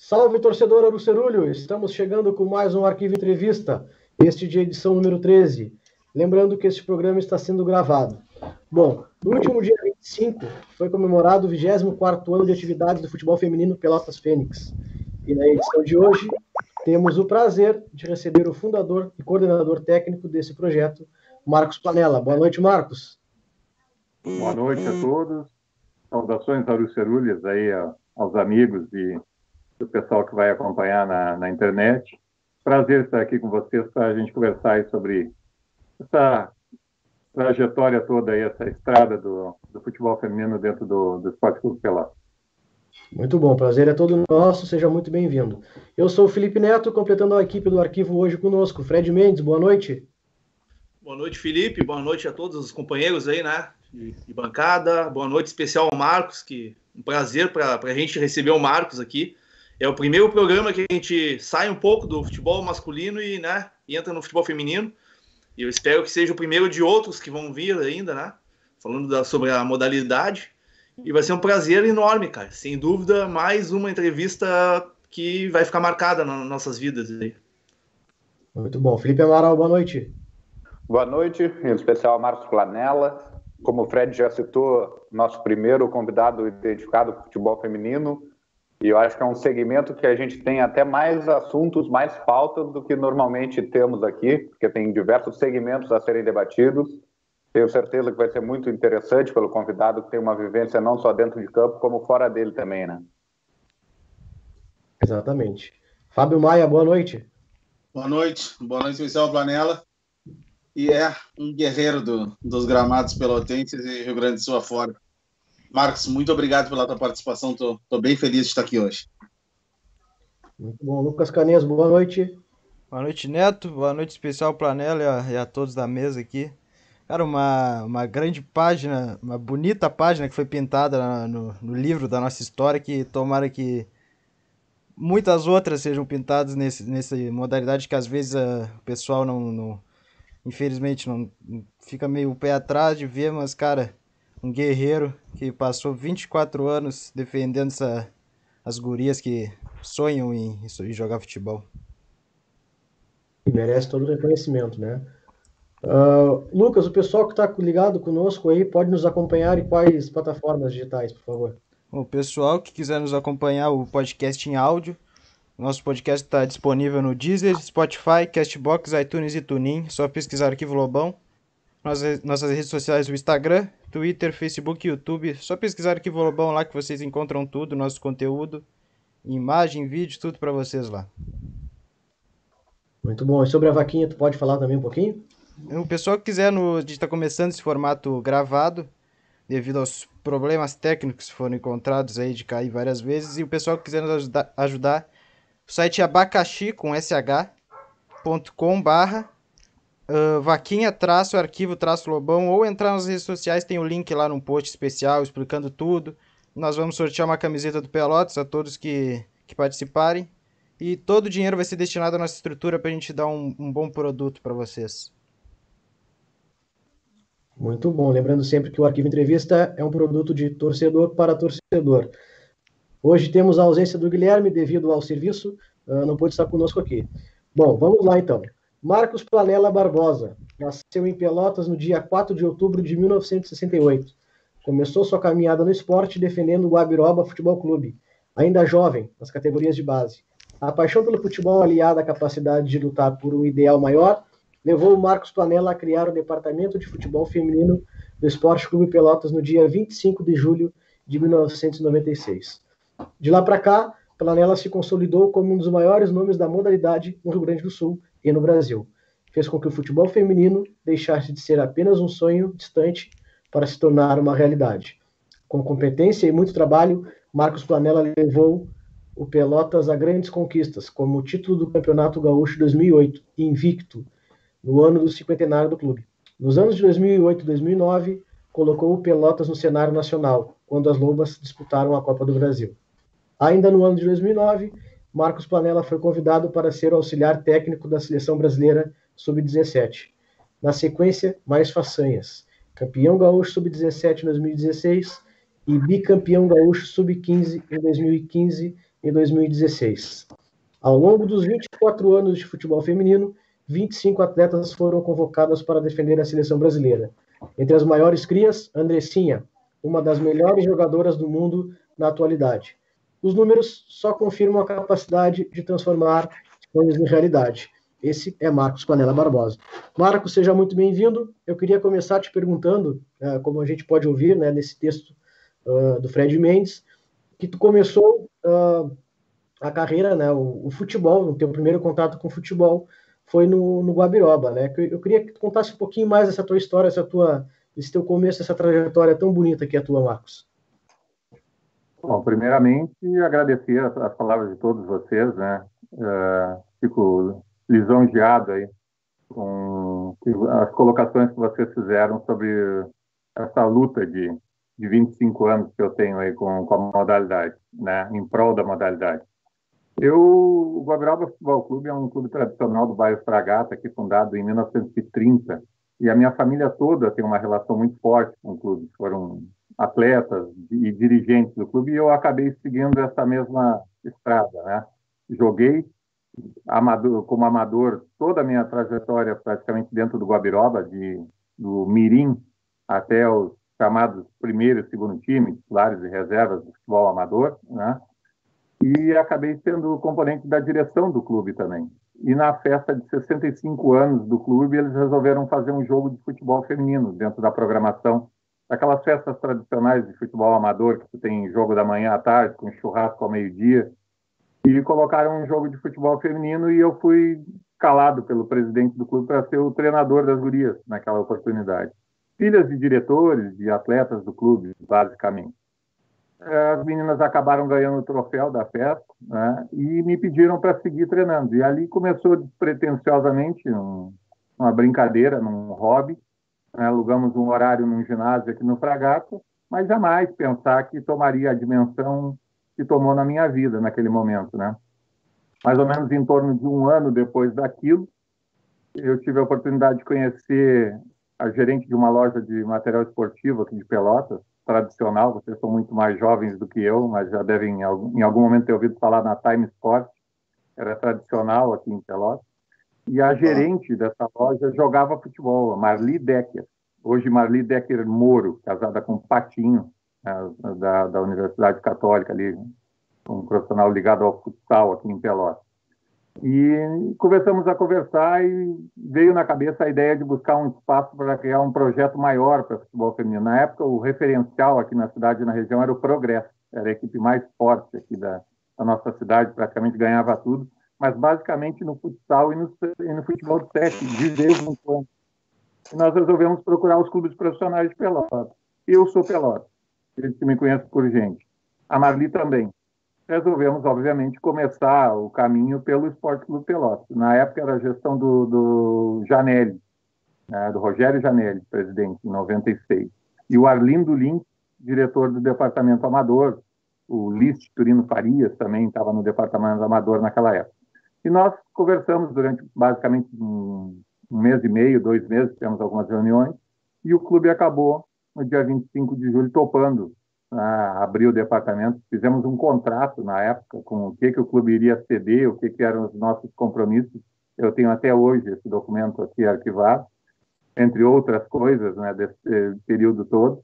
Salve, torcedor Arucerulho! Estamos chegando com mais um Arquivo Entrevista, este de edição número 13. Lembrando que este programa está sendo gravado. Bom, no último dia 25 foi comemorado o 24º ano de atividades do futebol feminino Pelotas Fênix. E na edição de hoje temos o prazer de receber o fundador e coordenador técnico desse projeto, Marcos Planella. Boa noite, Marcos. Boa noite a todos. Saudações arucerulhas aí aos amigos e o pessoal que vai acompanhar na internet. Prazer estar aqui com vocês para a gente conversar aí sobre essa trajetória toda aí, essa estrada do futebol feminino dentro do Esporte Clube Pelotas. Muito bom, prazer é todo nosso, seja muito bem-vindo. Eu sou o Felipe Neto, completando a equipe do arquivo hoje conosco. Fred Mendes, boa noite. Boa noite, Felipe, boa noite a todos os companheiros aí, né, de bancada. Boa noite especial ao Marcos, que um prazer para a gente receber o Marcos aqui. É o primeiro programa que a gente sai um pouco do futebol masculino e entra no futebol feminino. E eu espero que seja o primeiro de outros que vão vir ainda, né? Falando sobre a modalidade. E vai ser um prazer enorme, cara. Sem dúvida, mais uma entrevista que vai ficar marcada nas nossas vidas aí. Muito bom. Felipe Amaral, boa noite. Boa noite, em especial a Marcos Planella. Como o Fred já citou, nosso primeiro convidado identificado com futebol feminino. E eu acho que é um segmento que a gente tem até mais assuntos, mais pautas do que normalmente temos aqui, porque tem diversos segmentos a serem debatidos. Tenho certeza que vai ser muito interessante pelo convidado, que tem uma vivência não só dentro de campo, como fora dele também, né? Exatamente. Fábio Maia, boa noite. Boa noite especial Planella. E é um guerreiro dos gramados pelotenses e Rio Grande do Sul afora. Marcos, muito obrigado pela tua participação. Estou bem feliz de estar aqui hoje. Muito bom. Lucas Canes, boa noite. Boa noite, Neto. Boa noite especial Planella e a todos da mesa aqui. Cara, uma grande página, uma bonita página que foi pintada no livro da nossa história, que tomara que muitas outras sejam pintadas nessa modalidade que às vezes o pessoal infelizmente não fica meio o pé atrás de ver, mas, cara, um guerreiro que passou 24 anos defendendo as gurias que sonham em jogar futebol. E merece todo o reconhecimento, né? Lucas, o pessoal que está ligado conosco aí pode nos acompanhar em quais plataformas digitais, por favor? O pessoal que quiser nos acompanhar, o podcast em áudio, nosso podcast está disponível no Deezer, Spotify, Castbox, iTunes e TuneIn. Só pesquisar Arquivo Lobão. Nossas redes sociais, o Instagram, Twitter, Facebook e YouTube. Só pesquisar Arquivo Lobão lá que vocês encontram tudo, nosso conteúdo, imagem, vídeo, tudo para vocês lá. Muito bom. E sobre a vaquinha, tu pode falar também um pouquinho? O pessoal que quiser, a gente está começando esse formato gravado, devido aos problemas técnicos que foram encontrados aí de cair várias vezes. E o pessoal que quiser nos ajudar, o site é abacaxi, com sh.com/, vaquinha-arquivo-lobão, ou entrar nas redes sociais, tem o link lá num post especial explicando tudo. Nós vamos sortear uma camiseta do Pelotas a todos que participarem. E todo o dinheiro vai ser destinado à nossa estrutura para a gente dar um bom produto para vocês. Muito bom. Lembrando sempre que o Arquivo Entrevista é um produto de torcedor para torcedor. Hoje temos a ausência do Guilherme devido ao serviço, não pôde estar conosco aqui. Bom, vamos lá então. Marcos Planella Barbosa nasceu em Pelotas no dia 4 de outubro de 1968. Começou sua caminhada no esporte defendendo o Guabiroba Futebol Clube, ainda jovem, nas categorias de base. A paixão pelo futebol, aliada à capacidade de lutar por um ideal maior, levou o Marcos Planella a criar o Departamento de Futebol Feminino do Esporte Clube Pelotas no dia 25 de julho de 1996. De lá para cá, Planella se consolidou como um dos maiores nomes da modalidade no Rio Grande do Sul e no Brasil. Fez com que o futebol feminino deixasse de ser apenas um sonho distante para se tornar uma realidade. Com competência e muito trabalho, Marcos Planella levou o Pelotas a grandes conquistas, como o título do Campeonato Gaúcho 2008, invicto, no ano do cinquentenário do clube. Nos anos de 2008 e 2009, colocou o Pelotas no cenário nacional, quando as Lobas disputaram a Copa do Brasil. Ainda no ano de 2009, Marcos Planella foi convidado para ser o auxiliar técnico da Seleção Brasileira Sub-17. Na sequência, mais façanhas. Campeão gaúcho Sub-17 em 2016 e bicampeão gaúcho Sub-15 em 2015 em 2016. Ao longo dos 24 anos de futebol feminino, 25 atletas foram convocadas para defender a seleção brasileira. Entre as maiores crias, Andressinha, uma das melhores jogadoras do mundo na atualidade. Os números só confirmam a capacidade de transformar sonhos em realidade. Esse é Marcos Planella Barbosa. Marcos, seja muito bem-vindo. Eu queria começar te perguntando, como a gente pode ouvir, né, nesse texto do Fred Mendes, que tu começou a carreira, né, o futebol, o teu primeiro contato com o futebol foi no Guabiroba, né? Eu queria que tu contasse um pouquinho mais essa tua história, esse teu começo, essa trajetória tão bonita que é a tua, Marcos. Bom, primeiramente, agradecer as palavras de todos vocês, né? Fico lisonjeado aí com as colocações que vocês fizeram sobre essa luta de 25 anos que eu tenho aí com a modalidade, né? Em prol da modalidade. O Guabiroba Futebol Clube é um clube tradicional do bairro Fragata, aqui fundado em 1930, e a minha família toda tem uma relação muito forte com o clube. Foram atletas e dirigentes do clube, e eu acabei seguindo essa mesma estrada, né? Joguei como amador toda a minha trajetória praticamente dentro do Guabiroba, do mirim até os chamados primeiro e segundo time, titulares e reservas do futebol amador, né? E acabei sendo componente da direção do clube também. E na festa de 65 anos do clube, eles resolveram fazer um jogo de futebol feminino dentro da programação. Aquelas festas tradicionais de futebol amador, que tem jogo da manhã à tarde, com churrasco ao meio-dia. E colocaram um jogo de futebol feminino e eu fui calado pelo presidente do clube para ser o treinador das gurias naquela oportunidade. Filhas de diretores, de atletas do clube, basicamente. As meninas acabaram ganhando o troféu da festa, né, e me pediram para seguir treinando. E ali começou despretensiosamente uma brincadeira, num hobby. Né, alugamos um horário num ginásio aqui no Fragata, mas jamais pensar que tomaria a dimensão que tomou na minha vida naquele momento. Né? Mais ou menos em torno de um ano depois daquilo, eu tive a oportunidade de conhecer a gerente de uma loja de material esportivo aqui de Pelotas, tradicional. Vocês são muito mais jovens do que eu, mas já devem em algum momento ter ouvido falar na Time Sport, era tradicional aqui em Pelotas, e a gerente dessa loja jogava futebol, a Marli Decker, hoje Marli Decker Moro, casada com Patinho, da Universidade Católica, ali, um profissional ligado ao futsal aqui em Pelotas. E começamos a conversar e veio na cabeça a ideia de buscar um espaço para criar um projeto maior para o futebol feminino. Na época, o referencial aqui na cidade e na região era o Progresso, era a equipe mais forte aqui da nossa cidade, praticamente ganhava tudo, mas basicamente no futsal e no futebol de sete, de vez em quando. E nós resolvemos procurar os clubes profissionais de Pelotas. Eu sou Pelotas, eles que me conhecem por gente. A Marli também. Resolvemos, obviamente, começar o caminho pelo Esporte Clube Pelotas. Na época era a gestão do Janelli, né, do Rogério Janelli, presidente, em 96. E o Arlindo Lins, diretor do departamento amador. O Liste Turino Farias também estava no departamento amador naquela época. E nós conversamos durante basicamente um mês e meio, 2 meses, tivemos algumas reuniões, e o clube acabou no dia 25 de julho topando abrir o departamento. Fizemos um contrato na época com o que o clube iria ceder, o que eram os nossos compromissos. Eu tenho até hoje esse documento aqui arquivado, entre outras coisas, né, desse período todo,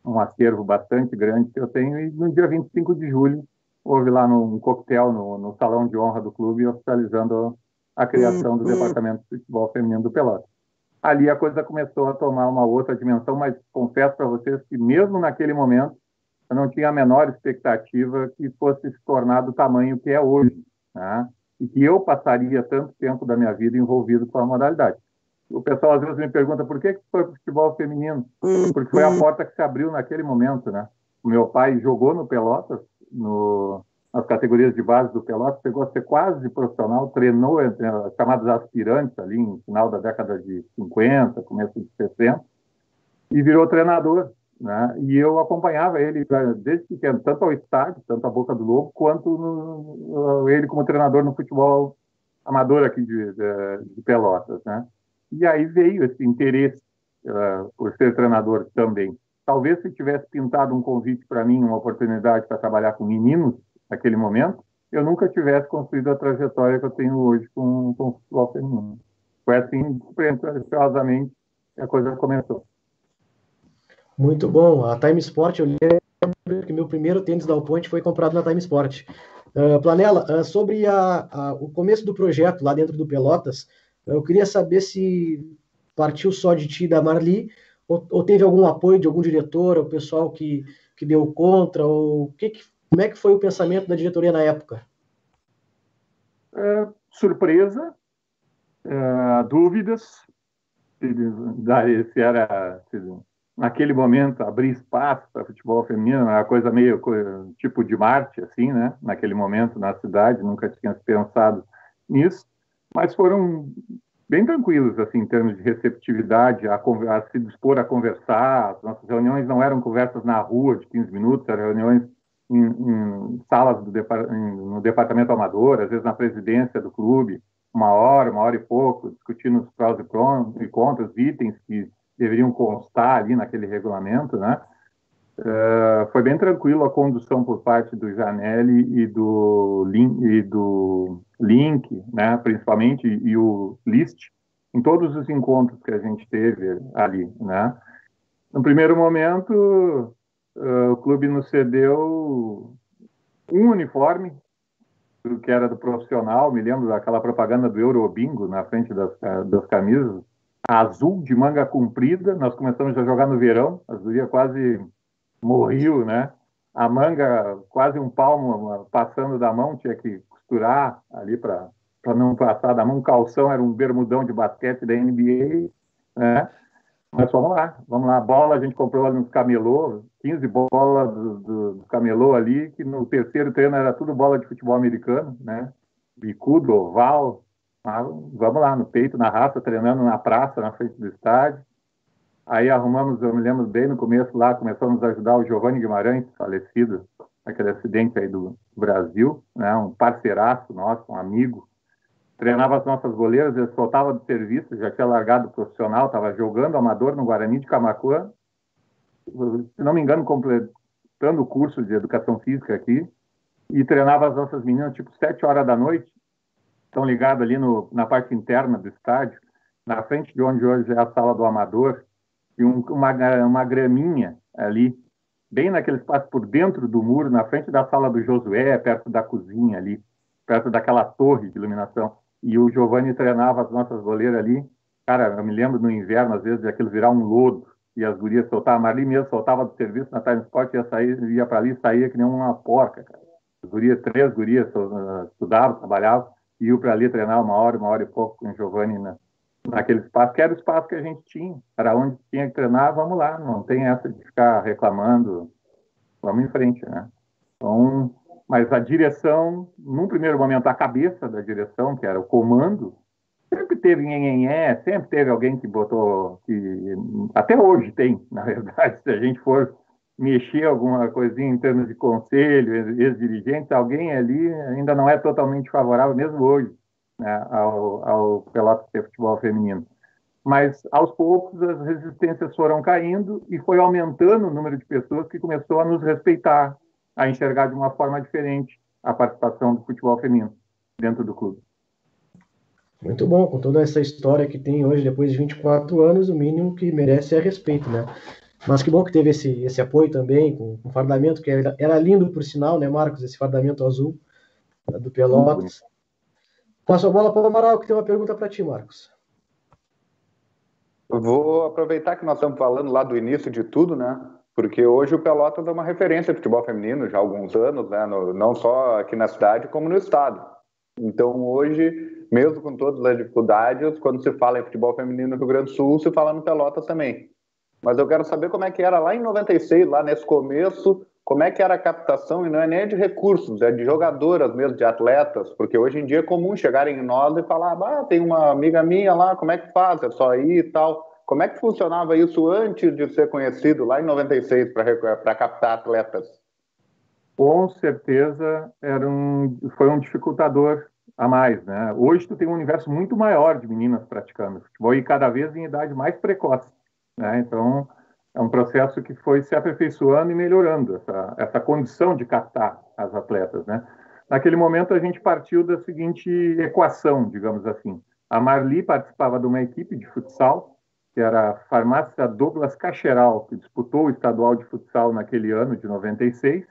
um acervo bastante grande que eu tenho. E no dia 25 de julho houve lá um coquetel no salão de honra do clube, oficializando a criação do departamento de futebol feminino do Pelotas. Ali a coisa começou a tomar uma outra dimensão, mas confesso para vocês que mesmo naquele momento eu não tinha a menor expectativa que fosse se tornar do tamanho que é hoje, né? E que eu passaria tanto tempo da minha vida envolvido com a modalidade. O pessoal às vezes me pergunta por que foi para o futebol feminino? Porque foi a porta que se abriu naquele momento, né? O meu pai jogou no Pelotas, nas categorias de base do Pelotas, chegou a ser quase profissional, treinou entre as chamadas aspirantes ali no final da década de 50, começo de 60, e virou treinador. Né? E eu acompanhava ele desde pequeno, tanto ao estádio, tanto à Boca do Lobo, quanto ele como treinador no futebol amador aqui de Pelotas. Né? E aí veio esse interesse por ser treinador também. Talvez se tivesse pintado um convite para mim, uma oportunidade para trabalhar com meninos naquele momento, eu nunca tivesse construído a trajetória que eu tenho hoje com o futebol feminino. Foi assim, preciosamente, que a coisa começou. Muito bom. A Time Sport, eu lembro que meu primeiro tênis da Allpoint foi comprado na Time Sport. Planella, sobre o começo do projeto lá dentro do Pelotas, eu queria saber se partiu só de ti e da Marli, ou teve algum apoio de algum diretor, o pessoal que deu contra, ou como é que foi o pensamento da diretoria na época? Surpresa, dúvidas, se era naquele momento abrir espaço para futebol feminino, era uma coisa meio tipo de Marte, assim, né? Naquele momento na cidade, nunca tinha pensado nisso, mas foram bem tranquilos, assim, em termos de receptividade, a se dispor a conversar. As nossas reuniões não eram conversas na rua de 15 minutos, eram reuniões em salas no departamento amador, às vezes na presidência do clube, uma hora e pouco, discutindo os prós e contras, itens que deveriam constar ali naquele regulamento, né? Foi bem tranquilo a condução por parte do Janelli e do Link, né, principalmente, e o List, em todos os encontros que a gente teve ali, né? No primeiro momento, o clube nos cedeu um uniforme, que era do profissional, me lembro daquela propaganda do Eurobingo na frente das camisas, azul de manga comprida. Nós começamos a jogar no verão, as gurias quase morriam, né? A manga quase um palmo passando da mão, tinha que costurar ali para não passar da mão. Um calção era um bermudão de basquete da NBA, né? Mas vamos lá. A bola a gente comprou ali nos camelô, 15 bolas do camelô ali, que no terceiro treino era tudo bola de futebol americano, né? Bicudo, oval. Vamos lá, no peito, na raça, treinando na praça, na frente do estádio. Aí arrumamos, eu me lembro bem no começo lá, começamos a ajudar o Giovanni Guimarães, falecido naquele acidente aí do Brasil, né? Um parceiraço nosso, um amigo. Treinava as nossas goleiras, ele soltava do serviço, já tinha largado o profissional, estava jogando amador no Guarani de Camaquã, se não me engano, completando o curso de educação física aqui, e treinava as nossas meninas tipo 7 horas da noite, estão ligadas ali na parte interna do estádio, na frente de onde hoje é a sala do amador, e uma graminha ali, bem naquele espaço por dentro do muro, na frente da sala do Josué, perto da cozinha ali, perto daquela torre de iluminação. E o Giovanni treinava as nossas goleiras ali. Cara, eu me lembro no inverno, às vezes, de aquilo virar um lodo, e as gurias soltavam. A Marli mesmo soltava do serviço na Time Sport, ia para ali e saía que nem uma porca, cara. As gurias, 3 gurias estudavam, trabalhavam, e iam para ali treinar uma hora e pouco com o Giovanni naquele espaço, que era o espaço que a gente tinha. Era onde tinha que treinar, vamos lá. Não tem essa de ficar reclamando. Vamos em frente, né? Então, mas a direção, num primeiro momento, a cabeça da direção, que era o comando, sempre teve nhenhenhé, sempre teve alguém que botou, que até hoje tem, na verdade, se a gente for mexer alguma coisinha em termos de conselho, ex-dirigentes, alguém ali ainda não é totalmente favorável, mesmo hoje, né, ao Pelotas ter futebol feminino. Mas, aos poucos, as resistências foram caindo e foi aumentando o número de pessoas que começou a nos respeitar, a enxergar de uma forma diferente a participação do futebol feminino dentro do clube. Muito bom, com toda essa história que tem hoje, depois de 24 anos, o mínimo que merece é respeito, né? Mas que bom que teve esse apoio também, com o fardamento, que era lindo, por sinal, né, Marcos? Esse fardamento azul do Pelotas. Passo a bola para o Amaral, que tem uma pergunta para ti, Marcos. Eu vou aproveitar que nós estamos falando lá do início de tudo, né? Porque hoje o Pelotas é uma referência de futebol feminino já há alguns anos, né? Não só aqui na cidade, como no estado. Então, hoje, mesmo com todas as dificuldades, quando se fala em futebol feminino no Rio Grande do Sul, se fala no Pelotas também. Mas eu quero saber como é que era lá em 96, lá nesse começo, como é que era a captação, e não é nem de recursos, é de jogadoras mesmo, de atletas, porque hoje em dia é comum chegarem em nós e falar, tem uma amiga minha lá, como é que faz? É só ir e tal. Como é que funcionava isso antes de ser conhecido, lá em 96, para captar atletas? Com certeza foi um dificultador a mais, né? Hoje tu tem um universo muito maior de meninas praticando futebol e cada vez em idade mais precoce, né? Então é um processo que foi se aperfeiçoando e melhorando essa condição de captar as atletas, né? Naquele momento, a gente partiu da seguinte equação, digamos assim. A Marli participava de uma equipe de futsal, que era a Farmácia Douglas Cacheral, que disputou o estadual de futsal naquele ano, de 96.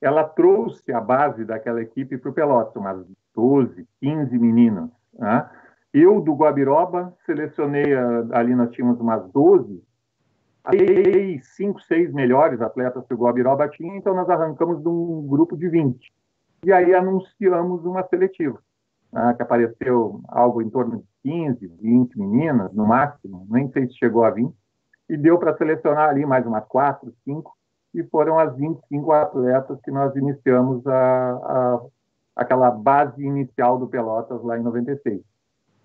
Ela trouxe a base daquela equipe para o Pelotas, umas 12, 15 meninos. Né? Eu, do Guabiroba, selecionei, ali nós tínhamos umas 12, aí 5, 6 melhores atletas que o Guabiroba tinha, então nós arrancamos de um grupo de 20. E aí anunciamos uma seletiva, né, que apareceu algo em torno de 15, 20 meninas, no máximo, nem sei se chegou a 20, e deu para selecionar ali mais umas 4, 5, e foram as 25 atletas que nós iniciamos aquela base inicial do Pelotas lá em 96.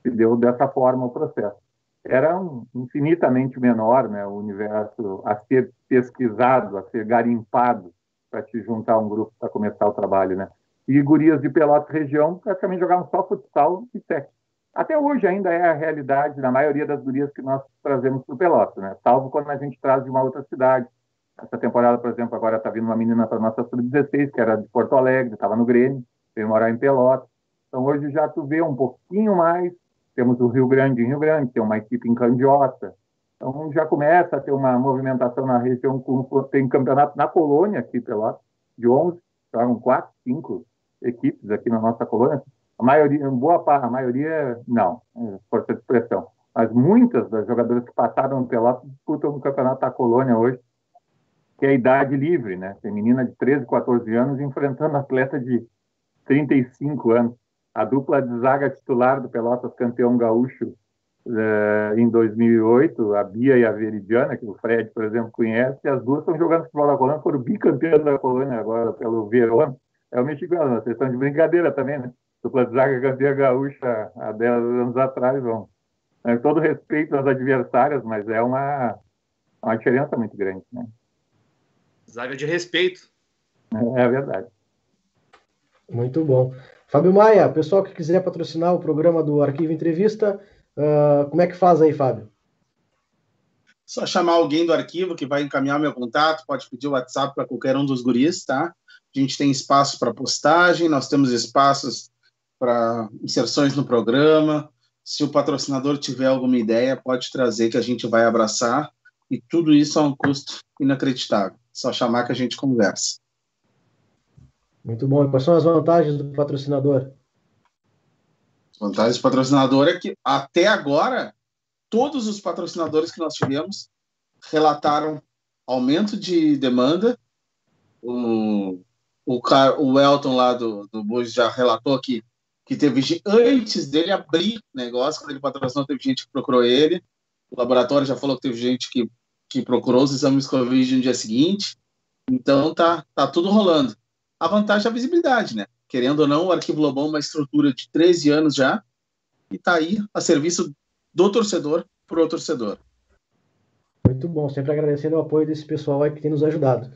E deu dessa forma o processo. Era infinitamente menor, né, o universo a ser pesquisado, a ser garimpado para te juntar a um grupo para começar o trabalho, né? E gurias de Pelotas região praticamente jogavam só futsal e técnico. Até hoje ainda é a realidade na maioria das gurias que nós trazemos para o Pelotas, né? Salvo quando a gente traz de uma outra cidade. Essa temporada, por exemplo, agora está vindo uma menina para a nossa sub-16, que era de Porto Alegre, estava no Grêmio, veio morar em Pelotas. Então hoje já tu vê um pouquinho mais. Temos o Rio Grande em Rio Grande, tem uma equipe em Candiota. Então já começa a ter uma movimentação na região, tem campeonato na colônia aqui, Pelotas, de 11, jogam 4, 5 equipes aqui na nossa colônia. A maioria, a maioria não, força de expressão. Mas muitas das jogadoras que passaram no Pelotas disputam o campeonato da colônia hoje, que é a idade livre, né? Tem menina de 13, 14 anos enfrentando atleta de 35 anos. A dupla de zaga titular do Pelotas, campeão gaúcho em 2008, a Bia e a Veridiana, que o Fred, por exemplo, conhece, as duas estão jogando futebol da colônia, foram bicampeãs da colônia agora pelo Verona. É o mexicano, vocês estão de brincadeira também, né? Dupla de zaga campeã gaúcha há 10 anos atrás, vão. Todo respeito às adversárias, mas é uma diferença muito grande, né? Zaga de respeito. É verdade. Muito bom. Fábio Maia, pessoal que quiser patrocinar o programa do Arquivo Entrevista, como é que faz aí, Fábio? Só chamar alguém do arquivo que vai encaminhar meu contato, pode pedir o WhatsApp para qualquer um dos guris, tá? A gente tem espaço para postagem, nós temos espaços para inserções no programa. Se o patrocinador tiver alguma ideia, pode trazer que a gente vai abraçar, e tudo isso a um custo inacreditável. Só chamar que a gente conversa. Muito bom. E quais são as vantagens do patrocinador? As vantagens do patrocinador é que, até agora, todos os patrocinadores que nós tivemos relataram aumento de demanda. O Elton lá do Bush já relatou que teve gente, antes dele abrir negócio, quando ele patrocinou, teve gente que procurou ele. O laboratório já falou que teve gente que procurou os exames Covid no dia seguinte. Então tá tudo rolando. A vantagem é a visibilidade, né? Querendo ou não, o Arquivo Lobão é uma estrutura de 13 anos já, e está aí a serviço do torcedor para o torcedor. Muito bom, sempre agradecendo o apoio desse pessoal aí que tem nos ajudado.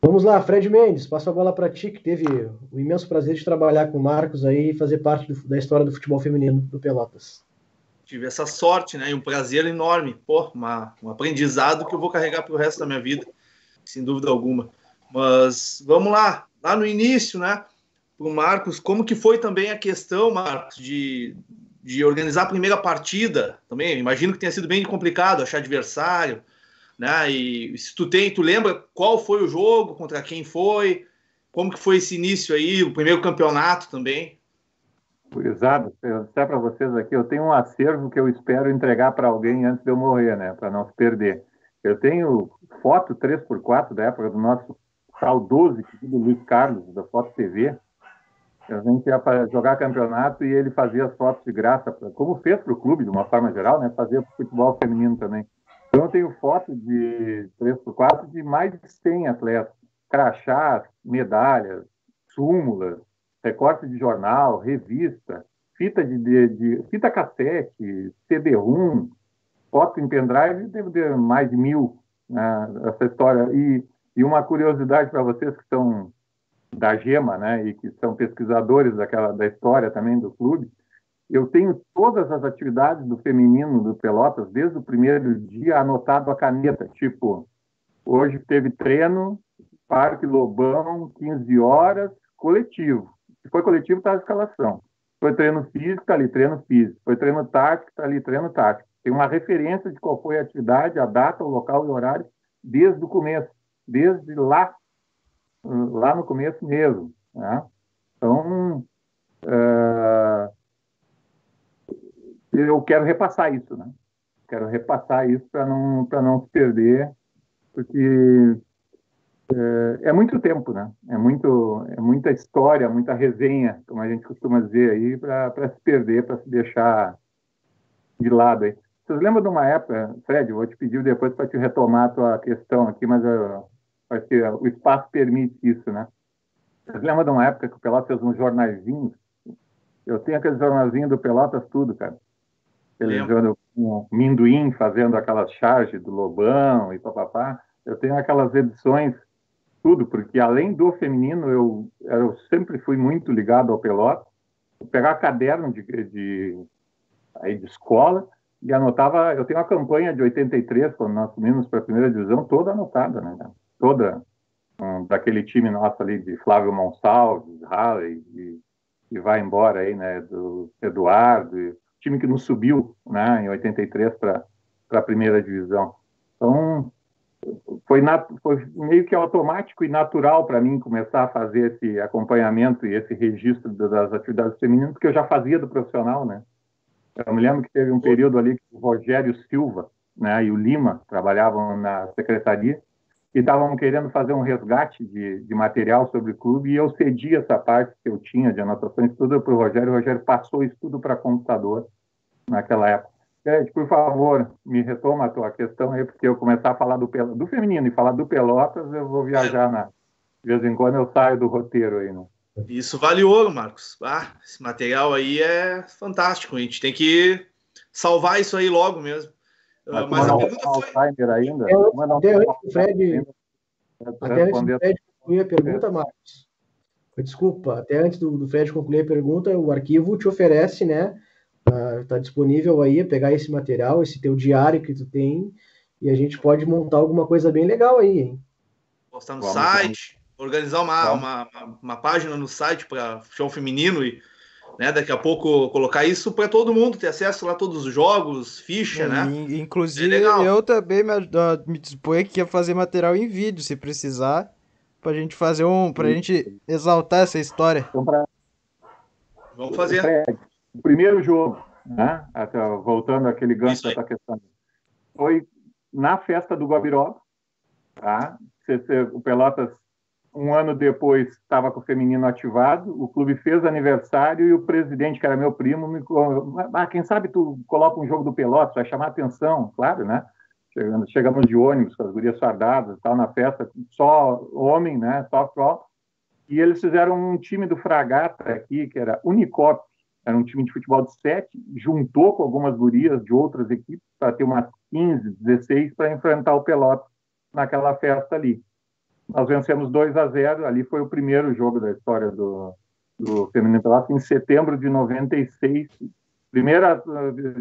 Vamos lá, Fred Mendes, passo a bola para ti, que teve o imenso prazer de trabalhar com o Marcos aí e fazer parte da história do futebol feminino do Pelotas. Tive essa sorte, né? E um prazer enorme. Pô, um aprendizado que eu vou carregar para o resto da minha vida, sem dúvida alguma. Mas vamos lá no início, né? Para o Marcos, como que foi também a questão, Marcos, de organizar a primeira partida também? Imagino que tenha sido bem complicado achar adversário, né? E se tu lembra qual foi o jogo, contra quem foi, como que foi esse início aí, o primeiro campeonato também? Exato, eu disser para vocês aqui, eu tenho um acervo que eu espero entregar para alguém antes de eu morrer, né? Para não se perder. Eu tenho foto 3x4 da época do nosso saudoso querido Luiz Carlos, da Foto TV. A gente ia para jogar campeonato e ele fazia as fotos de graça, como fez para o clube, de uma forma geral, né? Fazia para o futebol feminino também. Então eu tenho foto de 3x4 de mais de 100 atletas, crachás, medalhas, súmulas, recorte de jornal, revista, fita cassete, CD-ROM, foto em pendrive, deve ter mais de 1000, né, essa história. E uma curiosidade para vocês que são da GEMA, né, e que são pesquisadores da história também do clube, eu tenho todas as atividades do feminino do Pelotas, desde o primeiro dia, anotado a caneta, tipo, hoje teve treino, Parque Lobão, 15 horas, coletivo. foi coletivo, está a escalação. Foi treino físico, está ali treino físico. Foi treino tático, está ali treino tático. Tem uma referência de qual foi a atividade, a data, o local e o horário, desde o começo, desde lá no começo mesmo. Né? Então, eu quero repassar isso, né? Quero repassar isso para não se perder, porque é muito tempo, né? É muita história, muita resenha, como a gente costuma dizer aí, para se perder, para se deixar de lado aí. Vocês lembram de uma época, Fred, eu vou te pedir depois para te retomar a tua questão aqui, mas acho que o espaço permite isso, né? Vocês lembram de uma época que o Pelotas fez uns jornaizinhos? Eu tenho aqueles jornalzinhos do Pelotas tudo, cara. Eles jogam um Minduim fazendo aquelas charges do Lobão e papapá. Eu tenho aquelas edições, tudo, porque além do feminino, eu sempre fui muito ligado ao Pelotas. Eu pegava caderno de escola e anotava. Eu tenho uma campanha de 83, quando nós subimos para a primeira divisão, toda anotada, né? Toda daquele time nosso ali de Flávio Monsalves, Halley, e vai embora aí, né? Do Eduardo, time que nos subiu, né? Em 83 para a primeira divisão. Então, foi meio que automático e natural para mim começar a fazer esse acompanhamento e esse registro das atividades femininas, porque eu já fazia do profissional, né? Eu me lembro que teve um período ali que o Rogério Silva, né, e o Lima trabalhavam na secretaria e estavam querendo fazer um resgate de material sobre o clube, e eu cedi essa parte que eu tinha de anotações tudo para o Rogério passou isso tudo para computador naquela época. Fred, por favor, me retoma a tua questão aí, porque eu começar a falar do feminino e falar do Pelotas, eu vou viajar de vez em quando eu saio do roteiro aí, né? Isso vale ouro, Marcos. Esse material aí é fantástico. A gente tem que salvar isso aí logo mesmo. Mas a pergunta foi... ainda. Até antes do Fred concluir a pergunta, Marcos. Desculpa, até antes do Fred concluir a pergunta, o arquivo te oferece, né? Está disponível aí, pegar esse material, esse teu diário que tu tem, e a gente pode montar alguma coisa bem legal aí, hein? Postar no site, organizar uma página no site para show feminino e, né, daqui a pouco colocar isso para todo mundo ter acesso lá a todos os jogos, ficha, né? Inclusive, eu também me disponho aqui a fazer material em vídeo, se precisar, pra gente fazer pra gente exaltar essa história. Então, vamos fazer. O primeiro jogo, né? Voltando àquele gancho da tua questão, foi na festa do Guabiroba, tá? O Pelotas, um ano depois, estava com o feminino ativado, o clube fez aniversário e o presidente, que era meu primo, me falou, quem sabe tu coloca um jogo do Pelotas, vai chamar a atenção, claro, né? Chegamos de ônibus com as gurias fardadas, tal, na festa, só homem, né? Softball, e eles fizeram um time do Fragata aqui, que era Unicop, era um time de futebol de 7, juntou com algumas gurias de outras equipes para ter umas 15, 16 para enfrentar o Pelotas naquela festa ali. Nós vencemos 2-0, ali foi o primeiro jogo da história do Feminino Pelotas, em setembro de 96. Primeiro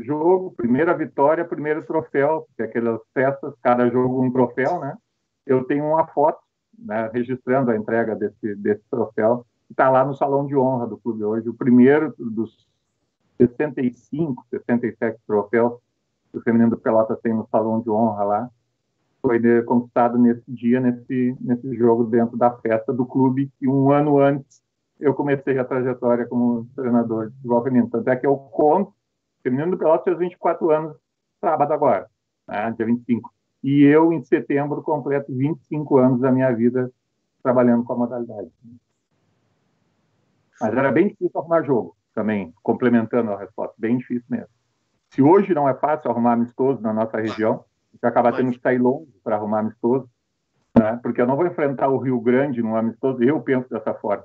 jogo, primeira vitória, primeiro troféu, porque aquelas festas, cada jogo um troféu, né? Eu tenho uma foto, né, registrando a entrega desse troféu, que está lá no Salão de Honra do clube hoje, o primeiro dos 65, 67 troféus que o Feminino do Pelotas tem no Salão de Honra lá, foi conquistado nesse dia, nesse jogo dentro da festa do clube, e um ano antes eu comecei a trajetória como treinador de futebol feminino. Tanto é que eu conto, o Feminino do Pelotas fez 24 anos, sábado agora, né, dia 25. E eu, em setembro, completo 25 anos da minha vida trabalhando com a modalidade. Mas era bem difícil arrumar jogo também, complementando a resposta, bem difícil mesmo. Se hoje não é fácil arrumar amistoso na nossa região, você acaba tendo que sair longe para arrumar amistoso, né? Porque eu não vou enfrentar o Rio Grande num amistoso, eu penso dessa forma.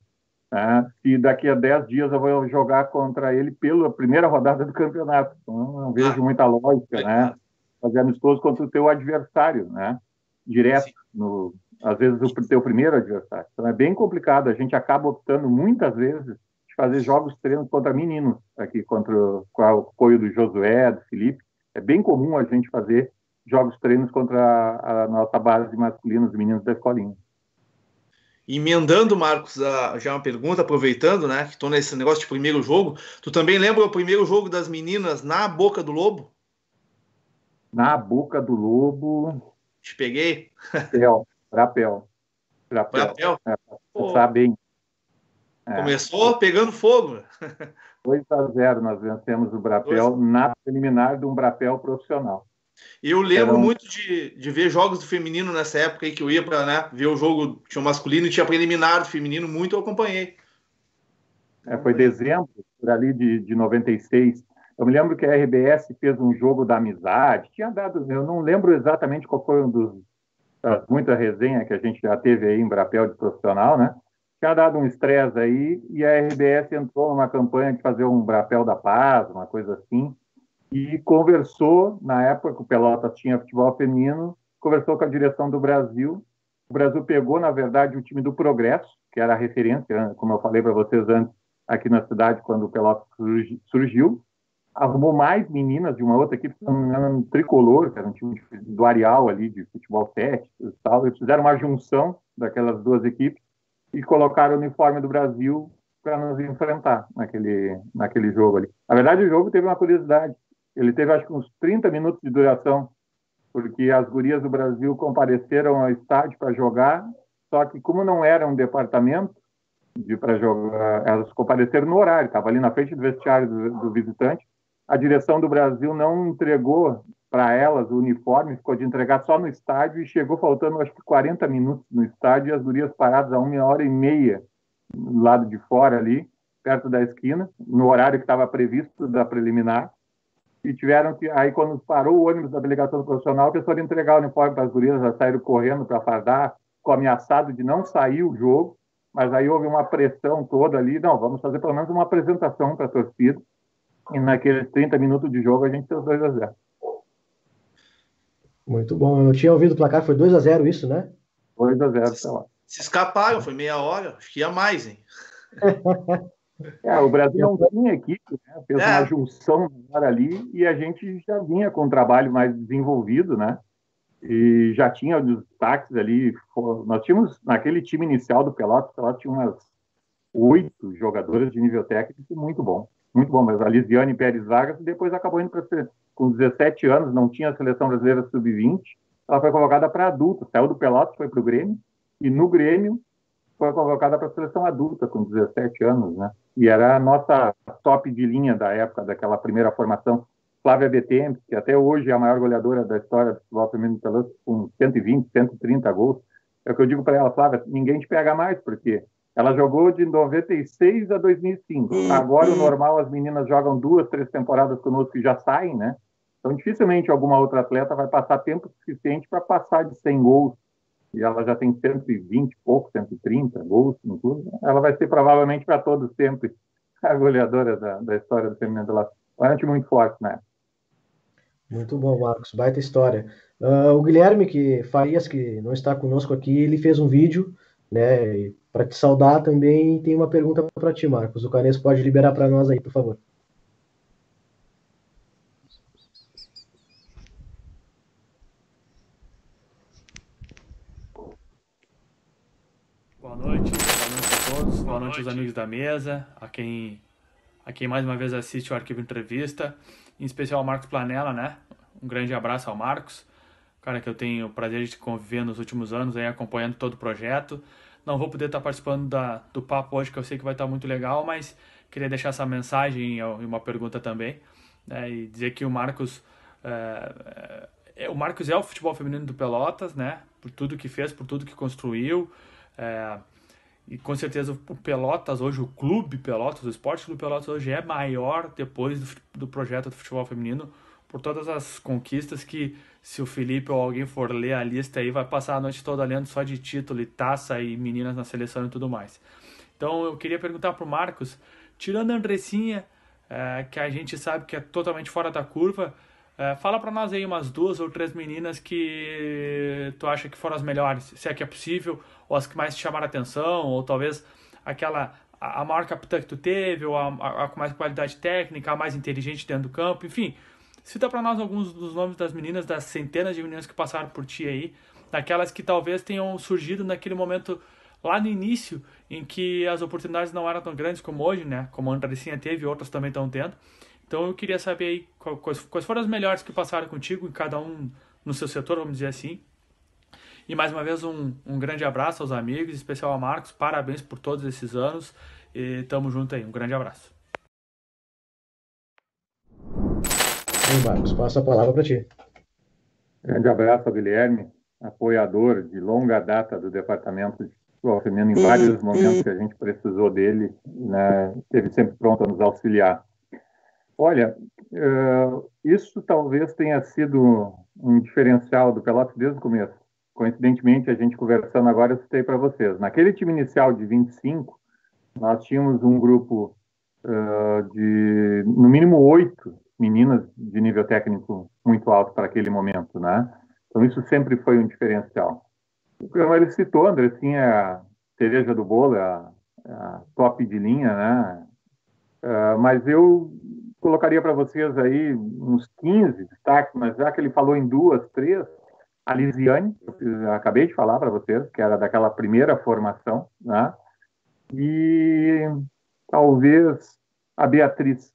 Né? Se daqui a 10 dias eu vou jogar contra ele pela primeira rodada do campeonato, então eu não vejo muita lógica, né? Fazer amistoso contra o teu adversário, né? Direto, às vezes o teu primeiro adversário. Então é bem complicado, a gente acaba optando muitas vezes de fazer jogos treinos contra meninos, aqui com o apoio do Josué, do Felipe. É bem comum a gente fazer jogos treinos contra a nossa base masculina, os meninos da escolinha. Emendando, Marcos, já uma pergunta, aproveitando, né, que estou nesse negócio de primeiro jogo, tu também lembra o primeiro jogo das meninas na Boca do Lobo? Na Boca do Lobo, Te peguei? Brapel. Brapel? Tá bem. Começou pegando fogo. 2-0 nós vencemos o Brapel na preliminar de um Brapel profissional. Eu lembro muito de ver jogos do feminino nessa época aí que eu ia para, né, ver o jogo, tinha o masculino e tinha preliminar do feminino, muito eu acompanhei. Foi dezembro, por ali de 96. Eu me lembro que a RBS fez um jogo da amizade, tinha dado, eu não lembro exatamente qual foi muita resenha que a gente já teve aí em Brapel de profissional, né? Tinha dado um estresse aí e a RBS entrou numa campanha de fazer um Brapel da Paz, uma coisa assim, e conversou, na época que o Pelotas tinha futebol feminino, conversou com a direção do Brasil. O Brasil pegou, na verdade, o time do Progresso, que era a referência, como eu falei para vocês antes, aqui na cidade, quando o Pelotas surgiu. Arrumou mais meninas de uma outra equipe, um Tricolor, que era um time do Areal ali, de futebol 7 e tal. Eles fizeram uma junção daquelas duas equipes e colocaram o uniforme do Brasil para nos enfrentar naquele jogo ali. Na verdade, o jogo teve uma curiosidade. Ele teve, acho que, uns 30 minutos de duração, porque as gurias do Brasil compareceram ao estádio para jogar, só que como não era um departamento para jogar, elas compareceram no horário, estava ali na frente do vestiário do visitante. A direção do Brasil não entregou para elas o uniforme, ficou de entregar só no estádio e chegou faltando, acho que 40 minutos no estádio e as gurias paradas a 1h30 do lado de fora ali, perto da esquina, no horário que estava previsto da preliminar. E tiveram que, aí quando parou o ônibus da delegação profissional, que foram entregar o uniforme para as gurias, elas saíram correndo para fardar, ficou ameaçado de não sair o jogo, mas aí houve uma pressão toda ali, não, vamos fazer pelo menos uma apresentação para a torcida, e naqueles 30 minutos de jogo a gente fez 2-0. Muito bom, eu tinha ouvido o placar, foi 2-0 isso, né? 2-0, tá lá. Se escaparam, foi meia hora, acho que ia mais, hein? O Brasil não tinha equipe, né? Fez uma junção ali e a gente já vinha com um trabalho mais desenvolvido, né? E já tinha os destaques ali. Nós tínhamos, naquele time inicial do Pelotas tinha umas 8 jogadoras de nível técnico muito bom, mas a Lisiane Pérez Vargas depois acabou indo para com 17 anos, não tinha a seleção brasileira sub-20, ela foi convocada para adulto, saiu do Pelotas, foi para o Grêmio, e no Grêmio foi convocada para a seleção adulta com 17 anos, né? E era a nossa top de linha da época, daquela primeira formação. Flávia Betemp, que até hoje é a maior goleadora da história do futebol feminino do Pelotas, com 120, 130 gols. É o que eu digo para ela, Flávia, ninguém te pega mais, porque ela jogou de 96 a 2005. Agora, o normal, as meninas jogam 2, 3 temporadas conosco e já saem, né? Então, dificilmente alguma outra atleta vai passar tempo suficiente para passar de 100 gols. E ela já tem 120 e pouco, 130 gols, em tudo. Ela vai ser provavelmente para todos sempre a goleadora da história do feminino do Pelotas. É um time muito forte, né? Muito bom, Marcos, baita história. O Guilherme Farias, que não está conosco aqui, ele fez um vídeo, né, para te saudar também, e tem uma pergunta para ti, Marcos. O Canes pode liberar para nós aí, por favor. Boa noite a todos, boa noite aos amigos da mesa, a quem mais uma vez assiste o Arquivo Entrevista, em especial ao Marcos Planella, né? Um grande abraço ao Marcos, cara que eu tenho o prazer de conviver nos últimos anos, aí acompanhando todo o projeto. Não vou poder estar participando do papo hoje, que eu sei que vai estar muito legal, mas queria deixar essa mensagem e uma pergunta também, né? E dizer que o Marcos é o futebol feminino do Pelotas, né? Por tudo que fez, por tudo que construiu. E com certeza o Pelotas hoje, o Clube Pelotas, o Esporte Clube Pelotas hoje é maior depois do projeto do futebol feminino, por todas as conquistas que, se o Felipe ou alguém for ler a lista aí, vai passar a noite toda lendo só de título e taça e meninas na seleção e tudo mais. Então eu queria perguntar pro Marcos, tirando a Andressinha, que a gente sabe que é totalmente fora da curva, fala para nós aí umas 2 ou 3 meninas que tu acha que foram as melhores, se é que é possível, ou as que mais te chamaram a atenção, ou talvez a maior capitã que tu teve, ou a com mais qualidade técnica, a mais inteligente dentro do campo, enfim. Cita para nós alguns dos nomes das meninas, das centenas de meninas que passaram por ti aí, daquelas que talvez tenham surgido naquele momento lá no início, em que as oportunidades não eram tão grandes como hoje, né? Como a Andressinha teve e outras também estão tendo. Então eu queria saber aí quais foram as melhores que passaram contigo, em cada um no seu setor, vamos dizer assim. E mais uma vez um grande abraço aos amigos, em especial ao Marcos. Parabéns por todos esses anos. E tamo junto aí. Um grande abraço. Sim, Marcos, passo a palavra para ti. Grande abraço ao Guilherme, apoiador de longa data do Departamento de Futebol Feminino, em vários momentos que a gente precisou dele, né, esteve sempre pronto a nos auxiliar. Olha, isso talvez tenha sido um diferencial do Pelotas desde o começo. Coincidentemente, a gente conversando agora, eu citei para vocês. Naquele time inicial de 25, nós tínhamos um grupo de, no mínimo, 8 meninas de nível técnico muito alto para aquele momento, né? Então, isso sempre foi um diferencial. Como ele citou, André, tinha a cereja do bolo, a top de linha, né? Mas eu colocaria para vocês aí uns 15 destaques, mas já que ele falou em 2, 3, a Lisiane, eu acabei de falar para vocês, que era daquela primeira formação, né? E talvez a Beatriz,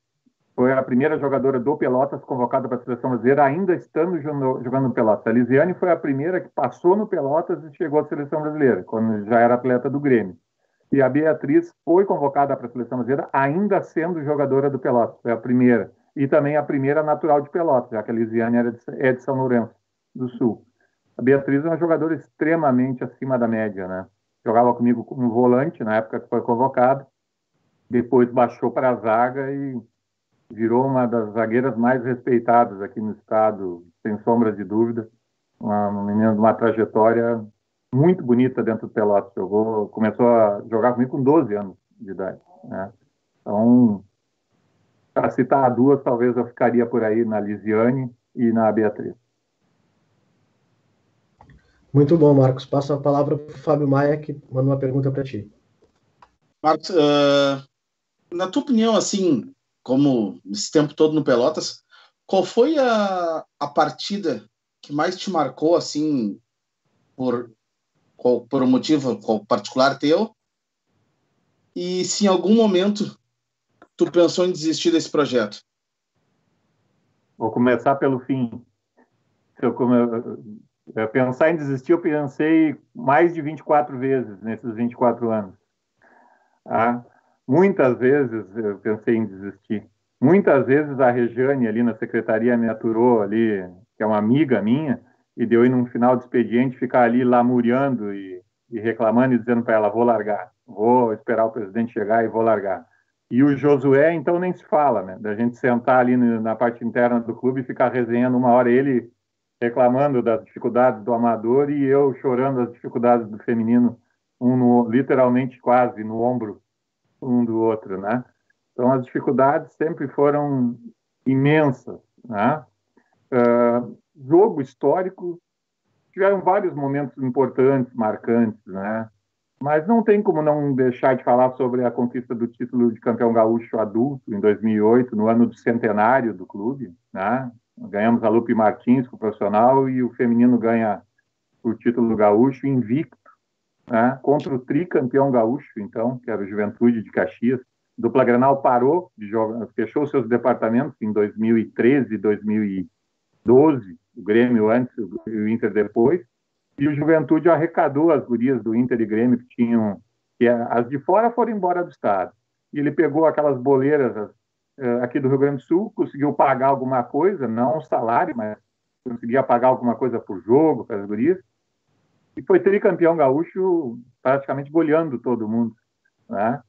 foi a primeira jogadora do Pelotas convocada para a seleção brasileira, ainda estando jogando no Pelotas. A Lisiane foi a primeira que passou no Pelotas e chegou à seleção brasileira, quando já era atleta do Grêmio. E a Beatriz foi convocada para a seleção brasileira, ainda sendo jogadora do Pelotas, foi a primeira. E também a primeira natural de Pelotas, já que a Lisiane é de São Lourenço do Sul. A Beatriz é uma jogadora extremamente acima da média, né? Jogava comigo como volante na época que foi convocada, depois baixou para a zaga e virou uma das zagueiras mais respeitadas aqui no estado, sem sombra de dúvida. Uma menina de uma trajetória muito bonita dentro do Pelotas. Começou a jogar comigo com 12 anos de idade, né? Então, para citar duas, talvez eu ficaria por aí na Lisiane e na Beatriz. Muito bom, Marcos. Passo a palavra para o Fábio Maia, que mandou uma pergunta para ti. Marcos, na tua opinião, assim, como esse tempo todo no Pelotas, qual foi a partida que mais te marcou, assim, por um motivo particular teu? E se em algum momento tu pensou em desistir desse projeto? Vou começar pelo fim. Se eu pensar em desistir, eu pensei mais de 24 vezes nesses 24 anos. Muitas vezes eu pensei em desistir. Muitas vezes a Rejane ali na secretaria me aturou ali, que é uma amiga minha, e deu ir num final de expediente ficar ali lamuriando e reclamando e dizendo para ela, vou largar, vou esperar o presidente chegar e vou largar. E o Josué, então, nem se fala, né? Da gente sentar ali na parte interna do clube e ficar resenhando uma hora, ele reclamando das dificuldades do amador e eu chorando as dificuldades do feminino, literalmente quase no ombro um do outro, né? Então, as dificuldades sempre foram imensas, né? Jogo histórico, tiveram vários momentos importantes, marcantes, né? Mas não tem como não deixar de falar sobre a conquista do título de campeão gaúcho adulto em 2008, no ano do centenário do clube, né? Ganhamos a Lupe Martins com o profissional e o feminino ganha o título gaúcho invicto, né? Contra o tricampeão gaúcho, então, que era o Juventude de Caxias. Dupla Grenal parou de jogar, fechou seus departamentos em 2013 e 2012, o Grêmio antes e o Inter depois, e o Juventude arrecadou as gurias do Inter e Grêmio que tinham, as de fora foram embora do estado. E ele pegou aquelas boleiras aqui do Rio Grande do Sul, conseguiu pagar alguma coisa, não um salário, mas conseguia pagar alguma coisa por jogo para as gurias, e foi tricampeão gaúcho praticamente goleando todo mundo, né?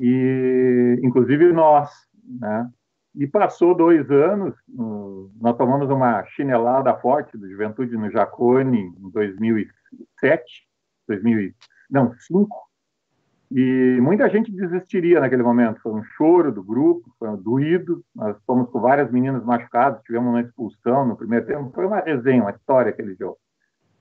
E inclusive nós, né? E passou 2 anos, nós tomamos uma chinelada forte do Juventude no Jacone em 2007, 2005, e muita gente desistiria naquele momento. Foi um choro do grupo, foi um doído, nós fomos com várias meninas machucadas, tivemos uma expulsão no primeiro tempo, foi uma resenha, uma história aquele jogo.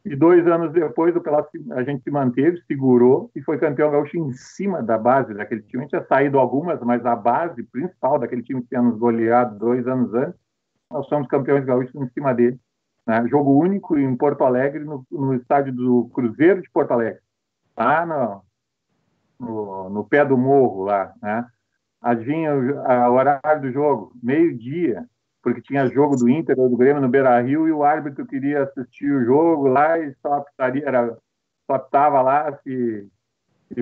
E 2 anos depois, o Pelotas, a gente se manteve, segurou e foi campeão gaúcho em cima da base daquele time. A gente tinha saído algumas, mas a base principal daquele time que tinha nos goleado 2 anos antes, nós somos campeões gaúchos em cima dele, né? Jogo único em Porto Alegre, no estádio do Cruzeiro de Porto Alegre, lá no pé do morro lá, né? Adivinha o horário do jogo? Meio-dia, porque tinha jogo do Inter ou do Grêmio no Beira-Rio e o árbitro queria assistir o jogo lá e só apitava lá se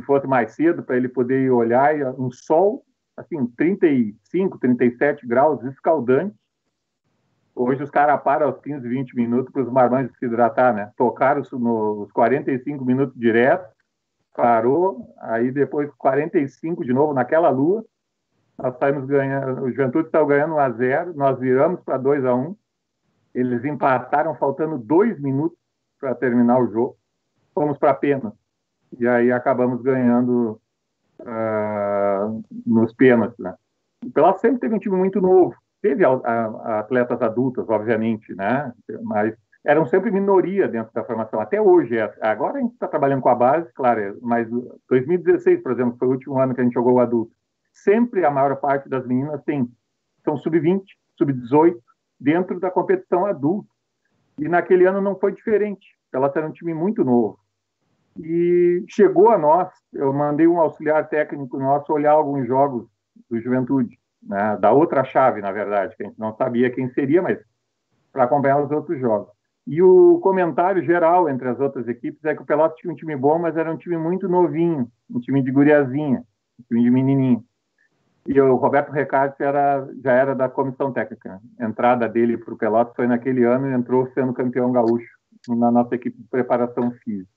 fosse mais cedo para ele poder ir olhar. E um sol, assim, 35, 37 graus, escaldante. Hoje os caras param aos 15, 20 minutos para os marmanjos se hidratar, né? Tocaram nos 45 minutos direto, parou, aí depois 45 de novo naquela lua. Nós saímos ganhando, o Juventude estava ganhando 1-0, nós viramos para 2-1, eles empataram faltando 2 minutos para terminar o jogo, fomos para pênalti, e aí acabamos ganhando nos pênaltis, né? O Pelotas sempre teve um time muito novo, teve atletas adultas, obviamente, né? Mas eram sempre minoria dentro da formação, até hoje. Agora a gente está trabalhando com a base, claro, mas 2016, por exemplo, foi o último ano que a gente jogou o adulto. Sempre a maior parte das meninas são sub-20, sub-18, dentro da competição adulta. E naquele ano não foi diferente. Elas eram um time muito novo. E chegou a nós, eu mandei um auxiliar técnico nosso olhar alguns jogos do Juventude, né, da outra chave, na verdade, que a gente não sabia quem seria, mas para acompanhar os outros jogos. E o comentário geral entre as outras equipes é que o Pelotas tinha um time bom, mas era um time muito novinho, um time de guriazinha, um time de menininho. E o Roberto Recarte já era da comissão técnica. A entrada dele para o Pelotas foi naquele ano e entrou sendo campeão gaúcho na nossa equipe de preparação física.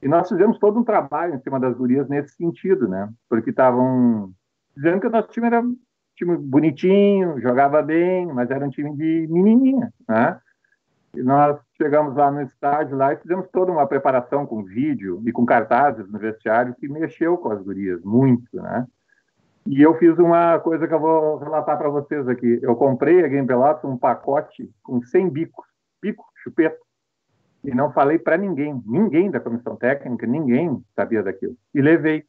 E nós fizemos todo um trabalho em cima das gurias nesse sentido, né? Porque estavam dizendo que o nosso time era um time bonitinho, jogava bem, mas era um time de menininha, né? E nós chegamos lá no estádio lá e fizemos toda uma preparação com vídeo e com cartazes no vestiário que mexeu com as gurias, muito, né? E eu fiz uma coisa que eu vou relatar para vocês aqui. Eu comprei aqui em Pelotas um pacote com 100 bicos, chupeta, e não falei para ninguém da comissão técnica, ninguém sabia daquilo. E levei.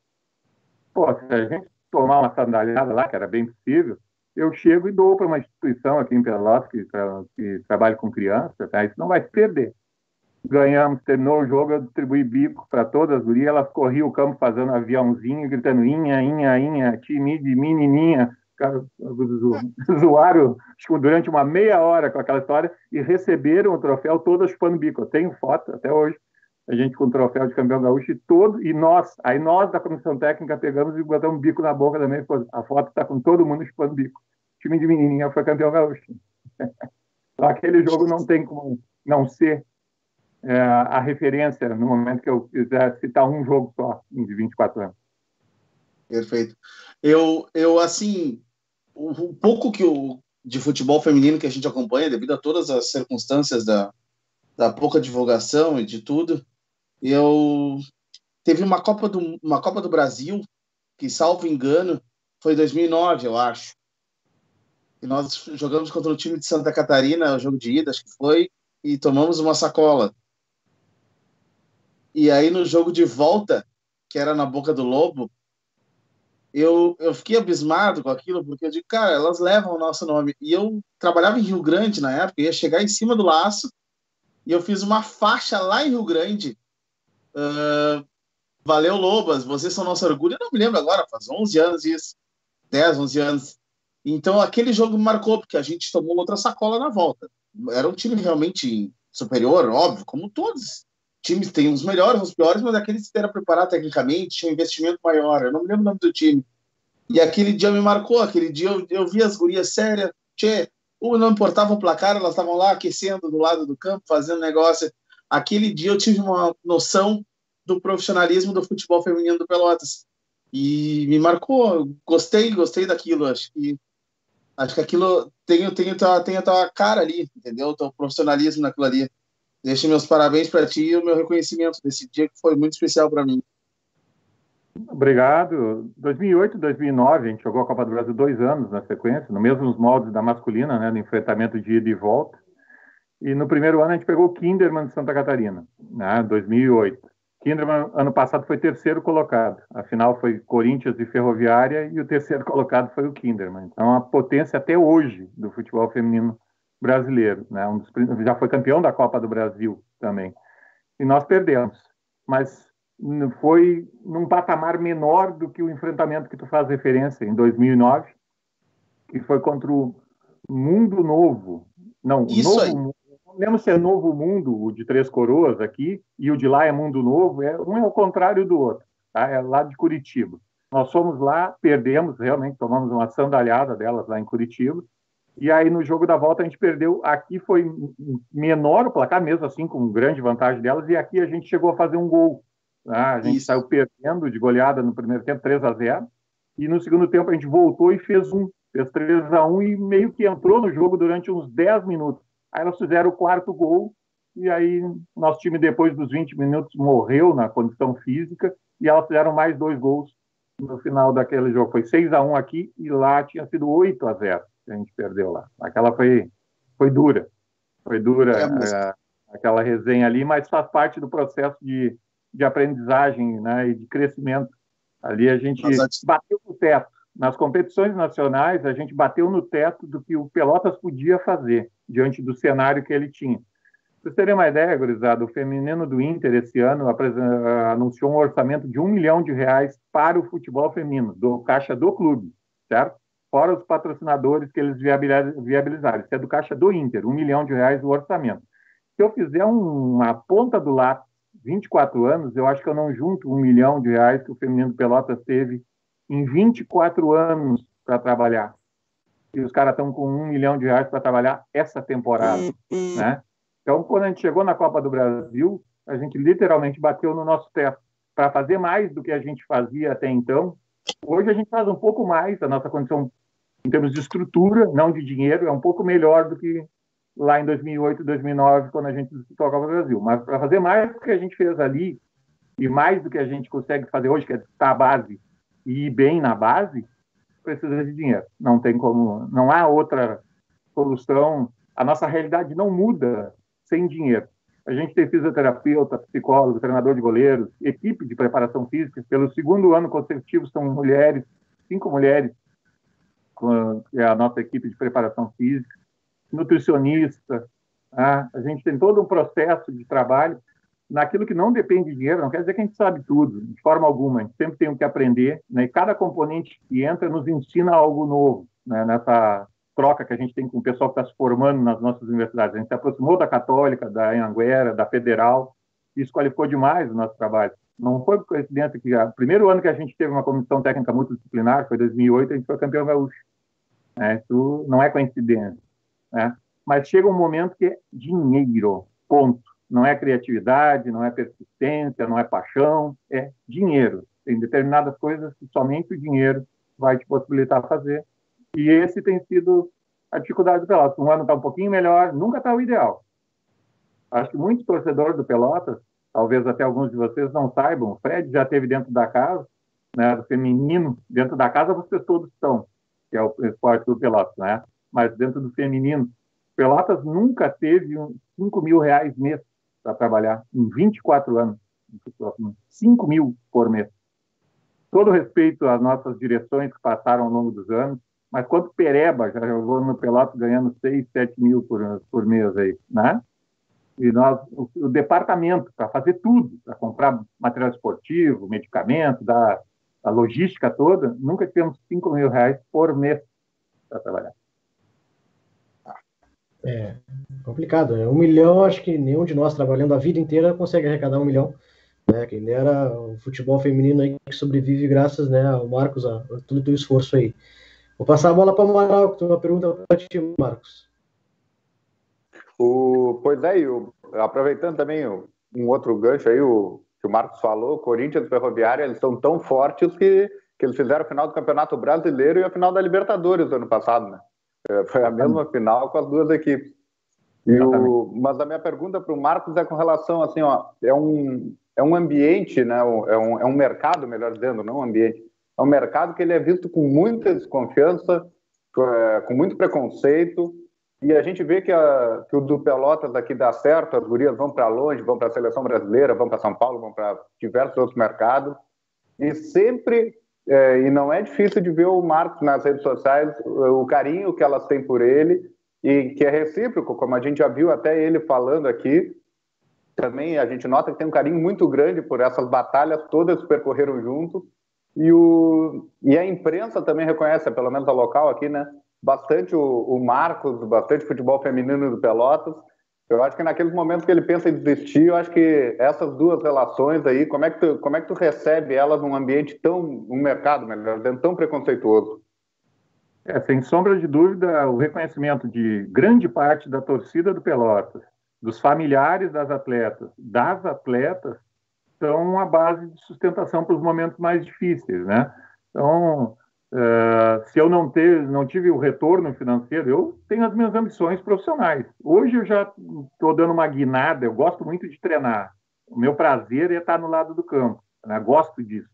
Pô, se a gente tomar uma sandalhada lá, que era bem possível, eu chego e dou para uma instituição aqui em Pelotas que trabalha com crianças, tá? Isso não vai se perder. Ganhamos, terminou o jogo, eu distribuí bico para todas as gurias, elas corriam o campo fazendo aviãozinho, gritando inha, time de menininha. Cara, zoaram durante uma meia hora com aquela história e receberam o troféu todas chupando bico. Eu tenho foto até hoje, a gente com o troféu de campeão gaúcho e nós da comissão técnica pegamos e botamos bico na boca também. A foto está com todo mundo chupando bico. O time de menininha foi campeão gaúcho. Então, aquele jogo não tem como não ser a referência no momento que eu quiser citar um jogo só de 24 anos. Perfeito. Eu assim, um pouco de futebol feminino que a gente acompanha, devido a todas as circunstâncias da pouca divulgação e de tudo, teve uma Copa do Brasil, que, salvo engano, foi 2009, eu acho. E nós jogamos contra o time de Santa Catarina, o jogo de ida, acho que foi, e tomamos uma sacola. E aí, no jogo de volta, que era na Boca do Lobo, eu fiquei abismado com aquilo, porque eu digo, cara, elas levam o nosso nome. E eu trabalhava em Rio Grande na época, ia chegar em cima do laço, e eu fiz uma faixa lá em Rio Grande. Valeu, Lobas, vocês são nosso orgulho. Eu não me lembro agora, faz 11 anos isso, 10, 11 anos. Então, aquele jogo me marcou, porque a gente tomou outra sacola na volta. Era um time realmente superior, óbvio, como todos. Times têm uns melhores, uns piores, mas aqueles que eram preparados tecnicamente, tinha um investimento maior. Eu não me lembro o nome do time. E aquele dia me marcou, aquele dia eu vi as gurias sérias, não importava o placar, elas estavam lá aquecendo do lado do campo, fazendo negócio. Aquele dia eu tive uma noção do profissionalismo do futebol feminino do Pelotas. E me marcou, gostei daquilo, acho que aquilo tem a tua cara ali, entendeu? O teu profissionalismo naquilo ali. Deixo meus parabéns para ti e o meu reconhecimento desse dia que foi muito especial para mim. Obrigado. 2008 e 2009, a gente jogou a Copa do Brasil 2 anos na sequência, no mesmos moldes da masculina, né, do enfrentamento de ida e volta. E no primeiro ano a gente pegou o Kinderman de Santa Catarina, né, 2008. Kinderman, ano passado, foi terceiro colocado. A final foi Corinthians e Ferroviária e o terceiro colocado foi o Kinderman. Então, a potência até hoje do futebol feminino brasileiro, né? Já foi campeão da Copa do Brasil também. E nós perdemos. Mas foi num patamar menor do que o enfrentamento que tu faz referência em 2009, que foi contra o Mundo Novo. Não, Isso aí. Novo, não lembro se é Novo Mundo, o de Três Coroas aqui, e o de lá é Mundo Novo, um é o contrário do outro, tá? É lá de Curitiba. Nós fomos lá, perdemos, realmente, tomamos uma sandalhada delas lá em Curitiba, e aí no jogo da volta a gente perdeu. Aqui foi menor o placar, mesmo assim, com grande vantagem delas, e aqui a gente chegou a fazer um gol. A gente saiu perdendo de goleada no primeiro tempo, 3-0, e no segundo tempo a gente voltou e fez 3-1 e meio que entrou no jogo durante uns 10 minutos. Aí elas fizeram o quarto gol, e aí nosso time, depois dos 20 minutos, morreu na condição física, e elas fizeram mais 2 gols no final daquele jogo. Foi 6-1 aqui, e lá tinha sido 8-0 que a gente perdeu lá. Aquela foi dura. Foi dura aquela resenha ali, mas faz parte do processo de aprendizagem, né, e de crescimento. Ali a gente bateu no teto. Nas competições nacionais, a gente bateu no teto do que o Pelotas podia fazer diante do cenário que ele tinha. Pra vocês terem uma ideia, gurizada, o feminino do Inter esse ano anunciou um orçamento de R$1 milhão para o futebol feminino, do caixa do clube, certo? Fora os patrocinadores que eles viabilizaram. Isso é do caixa do Inter, R$1 milhão o orçamento. Se eu fizer uma ponta do lápis, 24 anos, eu acho que eu não junto R$1 milhão que o feminino do Pelotas teve em 24 anos para trabalhar. E os caras estão com R$1 milhão para trabalhar essa temporada, né? Então, quando a gente chegou na Copa do Brasil, a gente literalmente bateu no nosso teto. Para fazer mais do que a gente fazia até então, hoje a gente faz um pouco mais, a nossa condição em termos de estrutura, não de dinheiro, é um pouco melhor do que lá em 2008, 2009, quando a gente disputou a Copa do Brasil. Mas para fazer mais do que a gente fez ali, e mais do que a gente consegue fazer hoje, que é estar a base e ir bem na base, precisa de dinheiro. Não tem como, não há outra solução. A nossa realidade não muda sem dinheiro. A gente tem fisioterapeuta, psicólogo, treinador de goleiros, equipe de preparação física. Pelo segundo ano consecutivo são mulheres, 5 mulheres, que é a nossa equipe de preparação física, nutricionista. A gente tem todo um processo de trabalho naquilo que não depende de dinheiro. Não quer dizer que a gente sabe tudo, de forma alguma. A gente sempre tem o que aprender, né? E cada componente que entra nos ensina algo novo, né? Nessa troca que a gente tem com o pessoal que está se formando nas nossas universidades. A gente se aproximou da Católica, da Anhanguera, da Federal. Isso qualificou demais o nosso trabalho. Não foi por coincidência que o primeiro ano que a gente teve uma comissão técnica multidisciplinar, foi 2008, a gente foi campeão gaúcho. Isso não é coincidência, né? Mas chega um momento que é dinheiro, ponto. Não é criatividade, não é persistência, não é paixão, é dinheiro. Tem determinadas coisas que somente o dinheiro vai te possibilitar fazer. E esse tem sido a dificuldade do Pelotas. Um ano está um pouquinho melhor, nunca está o ideal. Acho que muitos torcedores do Pelotas, talvez até alguns de vocês não saibam, o Fred já esteve dentro da casa, né, do feminino. Dentro da casa vocês todos estão, que é o esporte do Pelotas, né? Mas dentro do feminino, Pelotas nunca teve R$5 mil mês para trabalhar, em 24 anos. 5 mil por mês. Todo respeito às nossas direções que passaram ao longo dos anos, mas quanto Pereba já jogou no Pelotas ganhando 6, 7 mil por mês aí, né? E nós, o departamento, para fazer tudo, para comprar material esportivo, medicamento, a logística toda, nunca tivemos R$5 mil por mês para trabalhar. É complicado, né? 1 milhão, acho que nenhum de nós trabalhando a vida inteira consegue arrecadar 1 milhão. Né? Quem dera o futebol feminino aí que sobrevive graças, né, ao Marcos, a todo o teu esforço aí. Vou passar a bola para o Amaral, que tem uma pergunta para ti, Marcos. Pois é, aproveitando também um outro gancho aí, que o Marcos falou, Corinthians e Ferroviária, eles são tão fortes que eles fizeram a final do Campeonato Brasileiro e a final da Libertadores do ano passado, né? Foi a mesma final com as duas equipes. Mas a minha pergunta para o Marcos é com relação, assim, ó, é um ambiente, né? É um mercado, melhor dizendo, não um ambiente. É um mercado que ele é visto com muita desconfiança, com muito preconceito, e a gente vê que o do Pelotas aqui dá certo, as gurias vão para longe, vão para a seleção brasileira, vão para São Paulo, vão para diversos outros mercados, e sempre, e não é difícil de ver o Marcos nas redes sociais, o carinho que elas têm por ele, e que é recíproco, como a gente já viu até ele falando aqui, também a gente nota que tem um carinho muito grande por essas batalhas todas que percorreram juntos. E a imprensa também reconhece, pelo menos a local aqui, né? Bastante o Marcos, bastante futebol feminino do Pelotas. Eu acho que naqueles momentos que ele pensa em desistir, eu acho que essas duas relações aí, como é que tu recebe elas num ambiente um mercado, melhor dizendo, tão preconceituoso? Sem sombra de dúvida, o reconhecimento de grande parte da torcida do Pelotas, dos familiares das atletas, são a base de sustentação para os momentos mais difíceis, né? Então, se eu não tive o retorno financeiro, eu tenho as minhas ambições profissionais. Hoje eu já estou dando uma guinada, eu gosto muito de treinar. O meu prazer é estar no lado do campo, né? Gosto disso.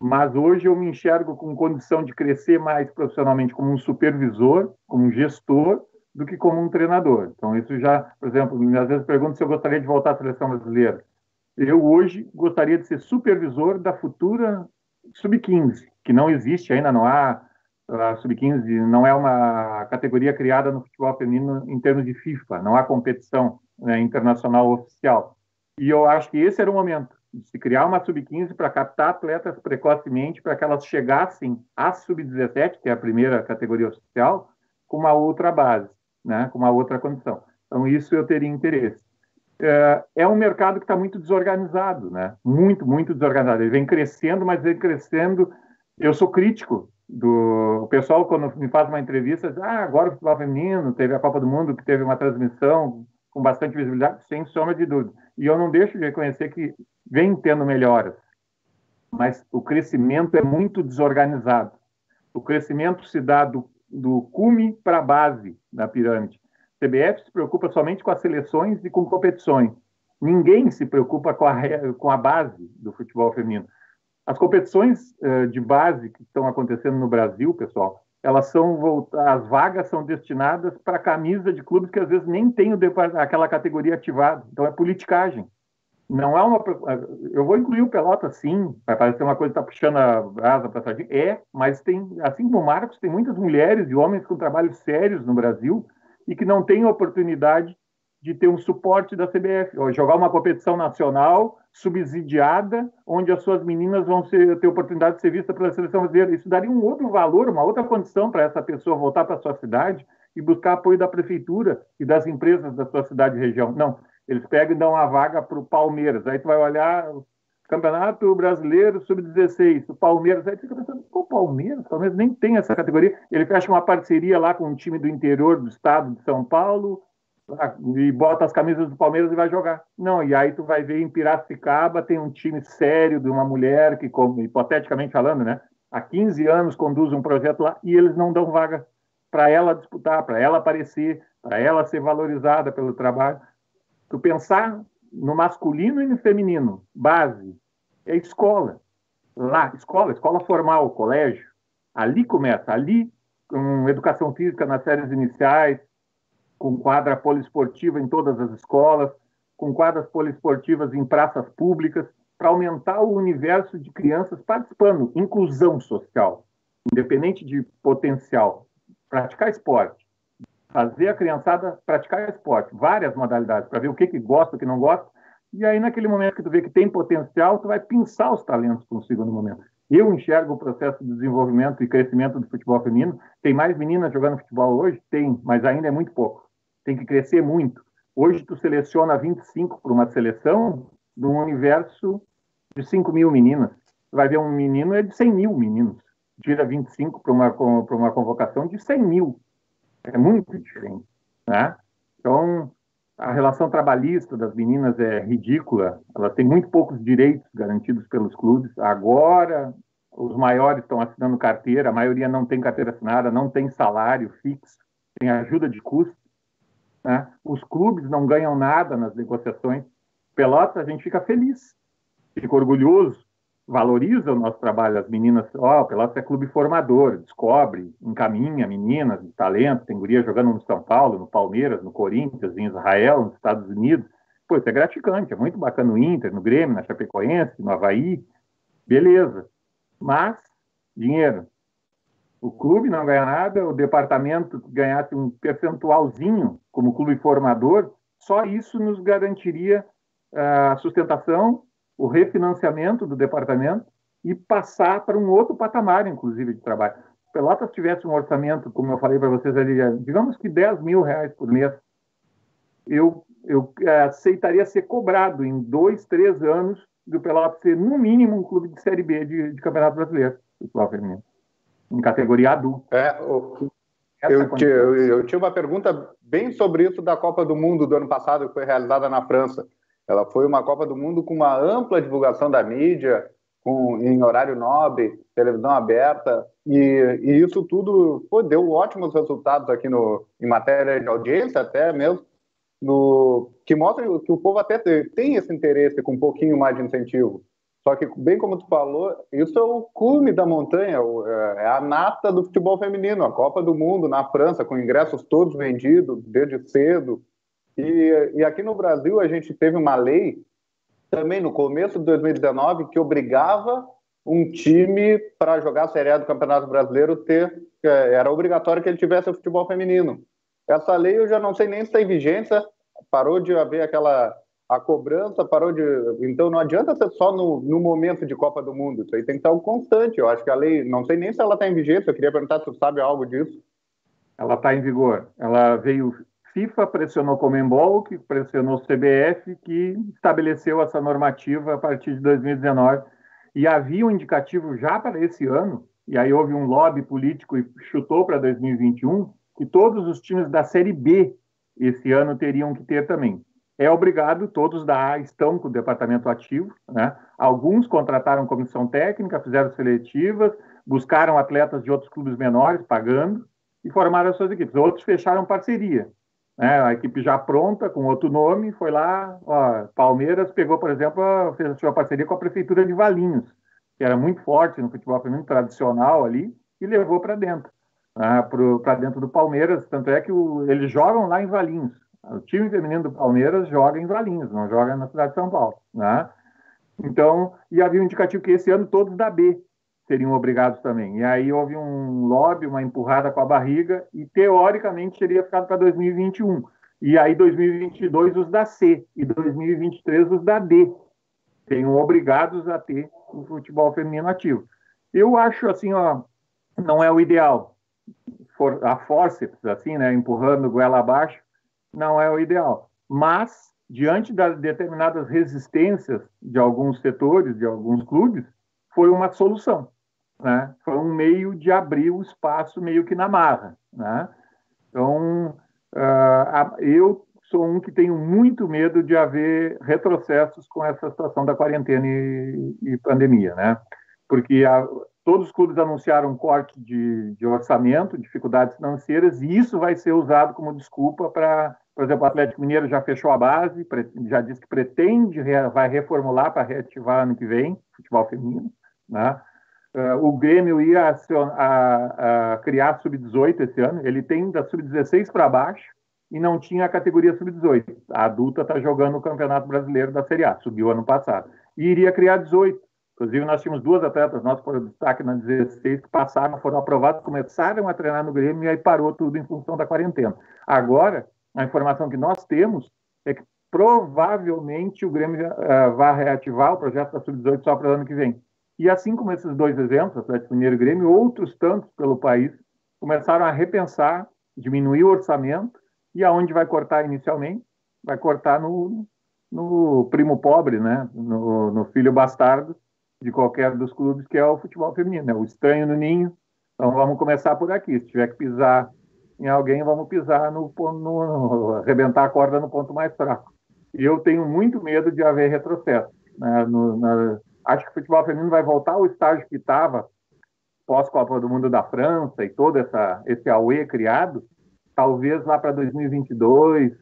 Mas hoje eu me enxergo com condição de crescer mais profissionalmente como um supervisor, como um gestor, do que como um treinador. Então, isso já, por exemplo, às vezes pergunto se eu gostaria de voltar à seleção brasileira. Eu hoje gostaria de ser supervisor da futura Sub-15, que não existe ainda, não há. A Sub-15 não é uma categoria criada no futebol feminino em termos de FIFA, não há competição, né, internacional oficial. E eu acho que esse era o momento de se criar uma Sub-15 para captar atletas precocemente, para que elas chegassem à Sub-17, que é a primeira categoria oficial, com uma outra base, né, com uma outra condição. Então, isso eu teria interesse. É um mercado que está muito desorganizado, né? Muito, muito desorganizado. Ele vem crescendo, mas vem crescendo. Eu sou crítico o pessoal, quando me faz uma entrevista, diz, agora o futebol feminino, teve a Copa do Mundo, que teve uma transmissão com bastante visibilidade, sem sombra de dúvida. E eu não deixo de reconhecer que vem tendo melhoras, mas o crescimento é muito desorganizado. O crescimento se dá do cume para a base da pirâmide. A CBF se preocupa somente com as seleções e com competições. Ninguém se preocupa com a base do futebol feminino. As competições de base que estão acontecendo no Brasil, pessoal, as vagas são destinadas para camisa de clubes que às vezes nem tem aquela categoria ativada. Então é politicagem. Não é eu vou incluir o Pelotas, sim, vai parecer uma coisa que está puxando a brasa para a sardinha. Mas tem, assim como o Marcos, tem muitas mulheres e homens com trabalhos sérios no Brasil e que não têm oportunidade de ter um suporte da CBF, ou jogar uma competição nacional subsidiada, onde as suas meninas vão ter oportunidade de ser vistas pela seleção brasileira. Isso daria um outro valor, uma outra condição para essa pessoa voltar para a sua cidade e buscar apoio da prefeitura e das empresas da sua cidade e região. Não, eles pegam e dão uma vaga para o Palmeiras. Aí tu vai olhar o Campeonato Brasileiro Sub-16, o Palmeiras. Aí tu fica pensando, o Palmeiras nem tem essa categoria. Ele fecha uma parceria lá com um time do interior do estado de São Paulo e bota as camisas do Palmeiras e vai jogar. Não, e aí tu vai ver em Piracicaba tem um time sério de uma mulher que, hipoteticamente falando, né, há 15 anos conduz um projeto lá e eles não dão vaga para ela disputar, para ela aparecer, para ela ser valorizada pelo trabalho. Tu pensar no masculino e no feminino, base, é escola. Lá, escola formal, colégio. Ali começa, ali com educação física nas séries iniciais, com quadra poliesportiva em todas as escolas, com quadras poliesportivas em praças públicas, para aumentar o universo de crianças participando, inclusão social, independente de potencial, praticar esporte, fazer a criançada praticar esporte, várias modalidades, para ver o que gosta, o que não gosta, e aí naquele momento que tu vê que tem potencial, tu vai pinçar os talentos para um segundo momento. Eu enxergo o processo de desenvolvimento e crescimento do futebol feminino. Tem mais meninas jogando futebol hoje? Tem, mas ainda é muito pouco. Tem que crescer muito. Hoje tu seleciona 25 para uma seleção de um universo de 5 mil meninas. Tu vai ver um menino é de 100 mil meninos. Tira 25 para uma convocação de 100 mil. É muito diferente, né? Então, a relação trabalhista das meninas é ridícula. Elas têm muito poucos direitos garantidos pelos clubes. Agora, os maiores estão assinando carteira. A maioria não tem carteira assinada, não tem salário fixo, tem ajuda de custo, né? Os clubes não ganham nada nas negociações. Pelotas, a gente fica feliz, fica orgulhoso, valoriza o nosso trabalho. As meninas, Pelotas é clube formador, descobre, encaminha meninas de talento, tem guria jogando no São Paulo, no Palmeiras, no Corinthians, em Israel, nos Estados Unidos. Pô, isso é gratificante, é muito bacana no Inter, no Grêmio, na Chapecoense, no Avaí, beleza. Mas, dinheiro. O clube não ganha nada, o departamento ganhasse um percentualzinho como clube formador, só isso nos garantiria a sustentação, o refinanciamento do departamento e passar para um outro patamar, inclusive, de trabalho. Se Pelotas tivesse um orçamento, como eu falei para vocês ali, digamos que R$10 mil por mês, eu aceitaria ser cobrado em 2, 3 anos do Pelotas ser, no mínimo, um clube de Série B de Campeonato Brasileiro, futebol feminino, em categoria adulta. Eu tinha uma pergunta bem sobre isso da Copa do Mundo do ano passado, que foi realizada na França. Ela foi uma Copa do Mundo com uma ampla divulgação da mídia, em horário nobre, televisão aberta, e isso tudo deu ótimos resultados aqui em matéria de audiência, até mesmo, que mostra que o povo até tem esse interesse com um pouquinho mais de incentivo. Só que, bem como tu falou, isso é o cume da montanha, é a nata do futebol feminino, a Copa do Mundo na França, com ingressos todos vendidos desde cedo. E aqui no Brasil a gente teve uma lei, também no começo de 2019, que obrigava um time para jogar a Série A do Campeonato Brasileiro era obrigatório que ele tivesse o futebol feminino. Essa lei eu já não sei nem se está em vigência, parou de haver a cobrança, então não adianta ser só no momento de Copa do Mundo, isso aí tem que estar constante. Eu acho que a lei, não sei nem se ela está em vigência, eu queria perguntar se tu sabe algo disso. Ela está em vigor, ela veio... FIFA pressionou o Conmebol, que pressionou o CBF, que estabeleceu essa normativa a partir de 2019. E havia um indicativo já para esse ano, e aí houve um lobby político e chutou para 2021, que todos os times da Série B esse ano teriam que ter também. É obrigado, todos da A estão com o departamento ativo, né? Alguns contrataram comissão técnica, fizeram seletivas, buscaram atletas de outros clubes menores, pagando, e formaram as suas equipes. Outros fecharam parceria. A equipe já pronta, com outro nome, foi lá, Palmeiras pegou, por exemplo, fez a sua parceria com a Prefeitura de Valinhos, que era muito forte no futebol feminino tradicional ali, e levou para dentro, para dentro do Palmeiras, tanto é que eles jogam lá em Valinhos. O time feminino do Palmeiras joga em Valinhos, não joga na cidade de São Paulo. Então, e havia um indicativo que esse ano todos da B seriam obrigados também. E aí houve um lobby, uma empurrada com a barriga, e teoricamente teria ficado para 2021. E aí 2022 os da C, e 2023 os da D. Seriam obrigados a ter o futebol feminino ativo. Eu acho assim, não é o ideal. A forceps, assim, né, empurrando goela abaixo, não é o ideal. Mas, diante das determinadas resistências de alguns setores, de alguns clubes, foi uma solução, né? Foi um meio de abrir o espaço meio que na marra, né? Então, eu sou um que tenho muito medo de haver retrocessos com essa situação da quarentena e pandemia, né? Porque todos os clubes anunciaram um corte de orçamento, dificuldades financeiras, e isso vai ser usado como desculpa para, por exemplo, o Atlético Mineiro já fechou a base, já disse que vai reformular para reativar ano que vem, futebol feminino, né? O Grêmio ia criar sub-18 esse ano, ele tem da sub-16 para baixo e não tinha a categoria sub-18. A adulta está jogando o Campeonato Brasileiro da Série A, subiu ano passado. E iria criar 18. Inclusive, nós tínhamos 2 atletas nossos por destaque na 16 que passaram, foram aprovados, começaram a treinar no Grêmio e aí parou tudo em função da quarentena. Agora, a informação que nós temos é que provavelmente o Grêmio vai reativar o projeto da sub-18 só para o ano que vem. E assim como esses 2 exemplos, Atlético Mineiro e Grêmio, outros tantos pelo país começaram a repensar, diminuir o orçamento, e aonde vai cortar inicialmente? Vai cortar no primo pobre, né? No filho bastardo de qualquer dos clubes, que é o futebol feminino, né? O estranho no ninho. Então vamos começar por aqui. Se tiver que pisar em alguém, vamos pisar arrebentar a corda no ponto mais fraco. E eu tenho muito medo de haver retrocesso, né? Acho que o futebol feminino vai voltar ao estágio que estava pós-Copa do Mundo da França e todo esse auê criado, talvez lá para 2022,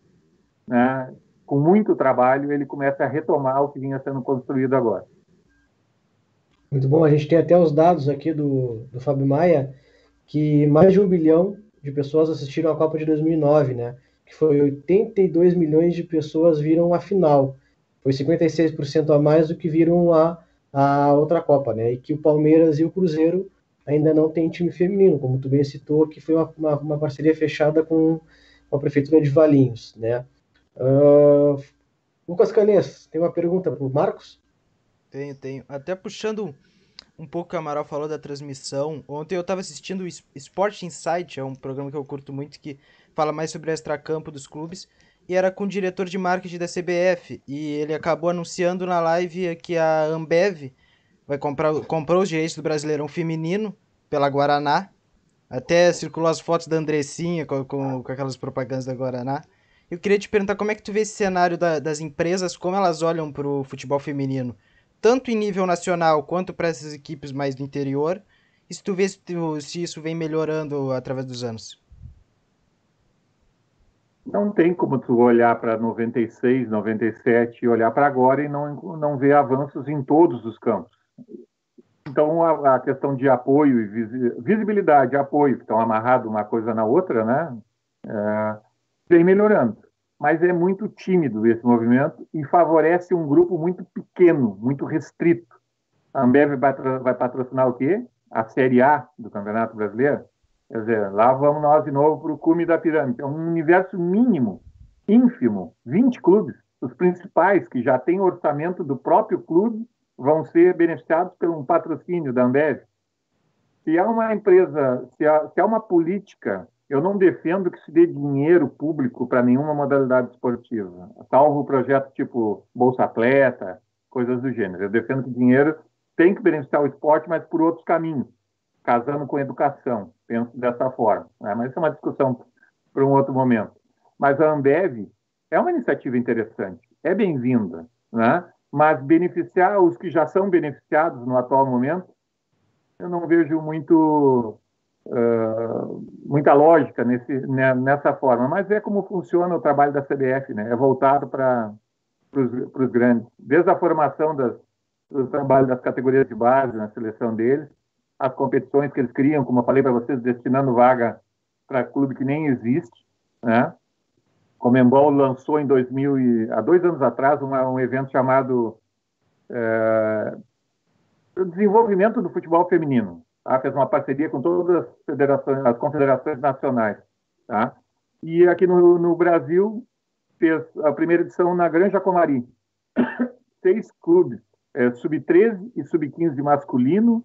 né, com muito trabalho, ele comece a retomar o que vinha sendo construído agora. Muito bom, a gente tem até os dados aqui do Fábio Maia, que mais de 1 bilhão de pessoas assistiram a Copa de 2009, né? Que foi 82 milhões de pessoas viram a final. Foi 56% a mais do que viram a outra Copa, né? E que o Palmeiras e o Cruzeiro ainda não têm time feminino, como tu bem citou, que foi uma parceria fechada com a Prefeitura de Valinhos, né? Lucas Canês, tem uma pergunta para o Marcos? Tenho. Até puxando um pouco o que o Amaral falou da transmissão. Ontem eu estava assistindo o Sport Insight, é um programa que eu curto muito, que fala mais sobre o extracampo dos clubes, e era com o diretor de marketing da CBF, e ele acabou anunciando na live que a Ambev comprou os direitos do Brasileirão Feminino pela Guaraná. Até circulou as fotos da Andressinha com aquelas propagandas da Guaraná. Eu queria te perguntar como é que tu vê esse cenário das empresas, como elas olham para o futebol feminino, tanto em nível nacional quanto para essas equipes mais do interior, e se tu vê se isso vem melhorando através dos anos. Não tem como tu olhar para 96, 97 e olhar para agora e não ver avanços em todos os campos. Então, a questão de apoio e visibilidade, apoio, que estão amarrados uma coisa na outra, né? Vem melhorando. Mas é muito tímido esse movimento e favorece um grupo muito pequeno, muito restrito. A Ambev vai patrocinar o quê? A Série A do Campeonato Brasileiro. Quer dizer, lá vamos nós de novo para o cume da pirâmide. É um universo mínimo, ínfimo, 20 clubes. Os principais, que já têm orçamento do próprio clube, vão ser beneficiados por um patrocínio da Ambev. Se há uma empresa, se há uma política, eu não defendo que se dê dinheiro público para nenhuma modalidade esportiva, salvo projetos tipo Bolsa Atleta, coisas do gênero. Eu defendo que dinheiro tem que beneficiar o esporte, mas por outros caminhos, casando com educação, penso dessa forma. Né? Mas isso é uma discussão para um outro momento. Mas a Ambev é uma iniciativa interessante, é bem-vinda, né? Mas beneficiar os que já são beneficiados no atual momento, eu não vejo muita lógica nessa forma. Mas é como funciona o trabalho da CBF, né? É voltado para os grandes. Desde a formação do trabalho das categorias de base na seleção deles, as competições que eles criam, como eu falei para vocês, destinando vaga para clube que nem existe, né? O Conmebol lançou há 2 anos atrás um evento chamado o desenvolvimento do futebol feminino. Tá? Fez uma parceria com todas as confederações nacionais. Tá? E aqui no Brasil fez a primeira edição na Granja Comari. 6 clubes, sub-13 e sub-15 masculino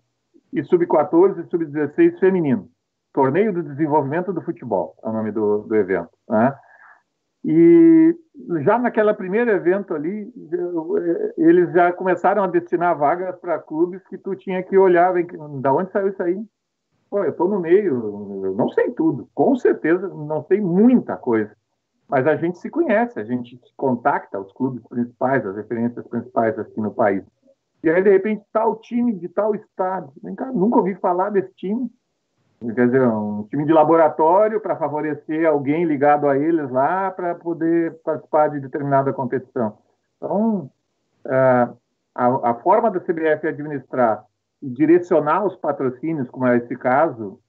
e sub-14 e sub-16 feminino. Torneio do Desenvolvimento do Futebol é o nome do evento. Tá? E já naquele primeiro evento ali, eles já começaram a destinar vagas para clubes que tu tinha que olhar, da onde saiu isso aí? Pô, eu estou no meio, eu não sei tudo, com certeza não sei muita coisa, mas a gente se conhece, a gente se contacta, os clubes principais, as referências principais aqui no país. E aí, de repente, tal time de tal estado, nunca ouvi falar desse time. Quer dizer, um time de laboratório para favorecer alguém ligado a eles lá para poder participar de determinada competição. Então, a forma da CBF administrar e direcionar os patrocínios, como é esse caso,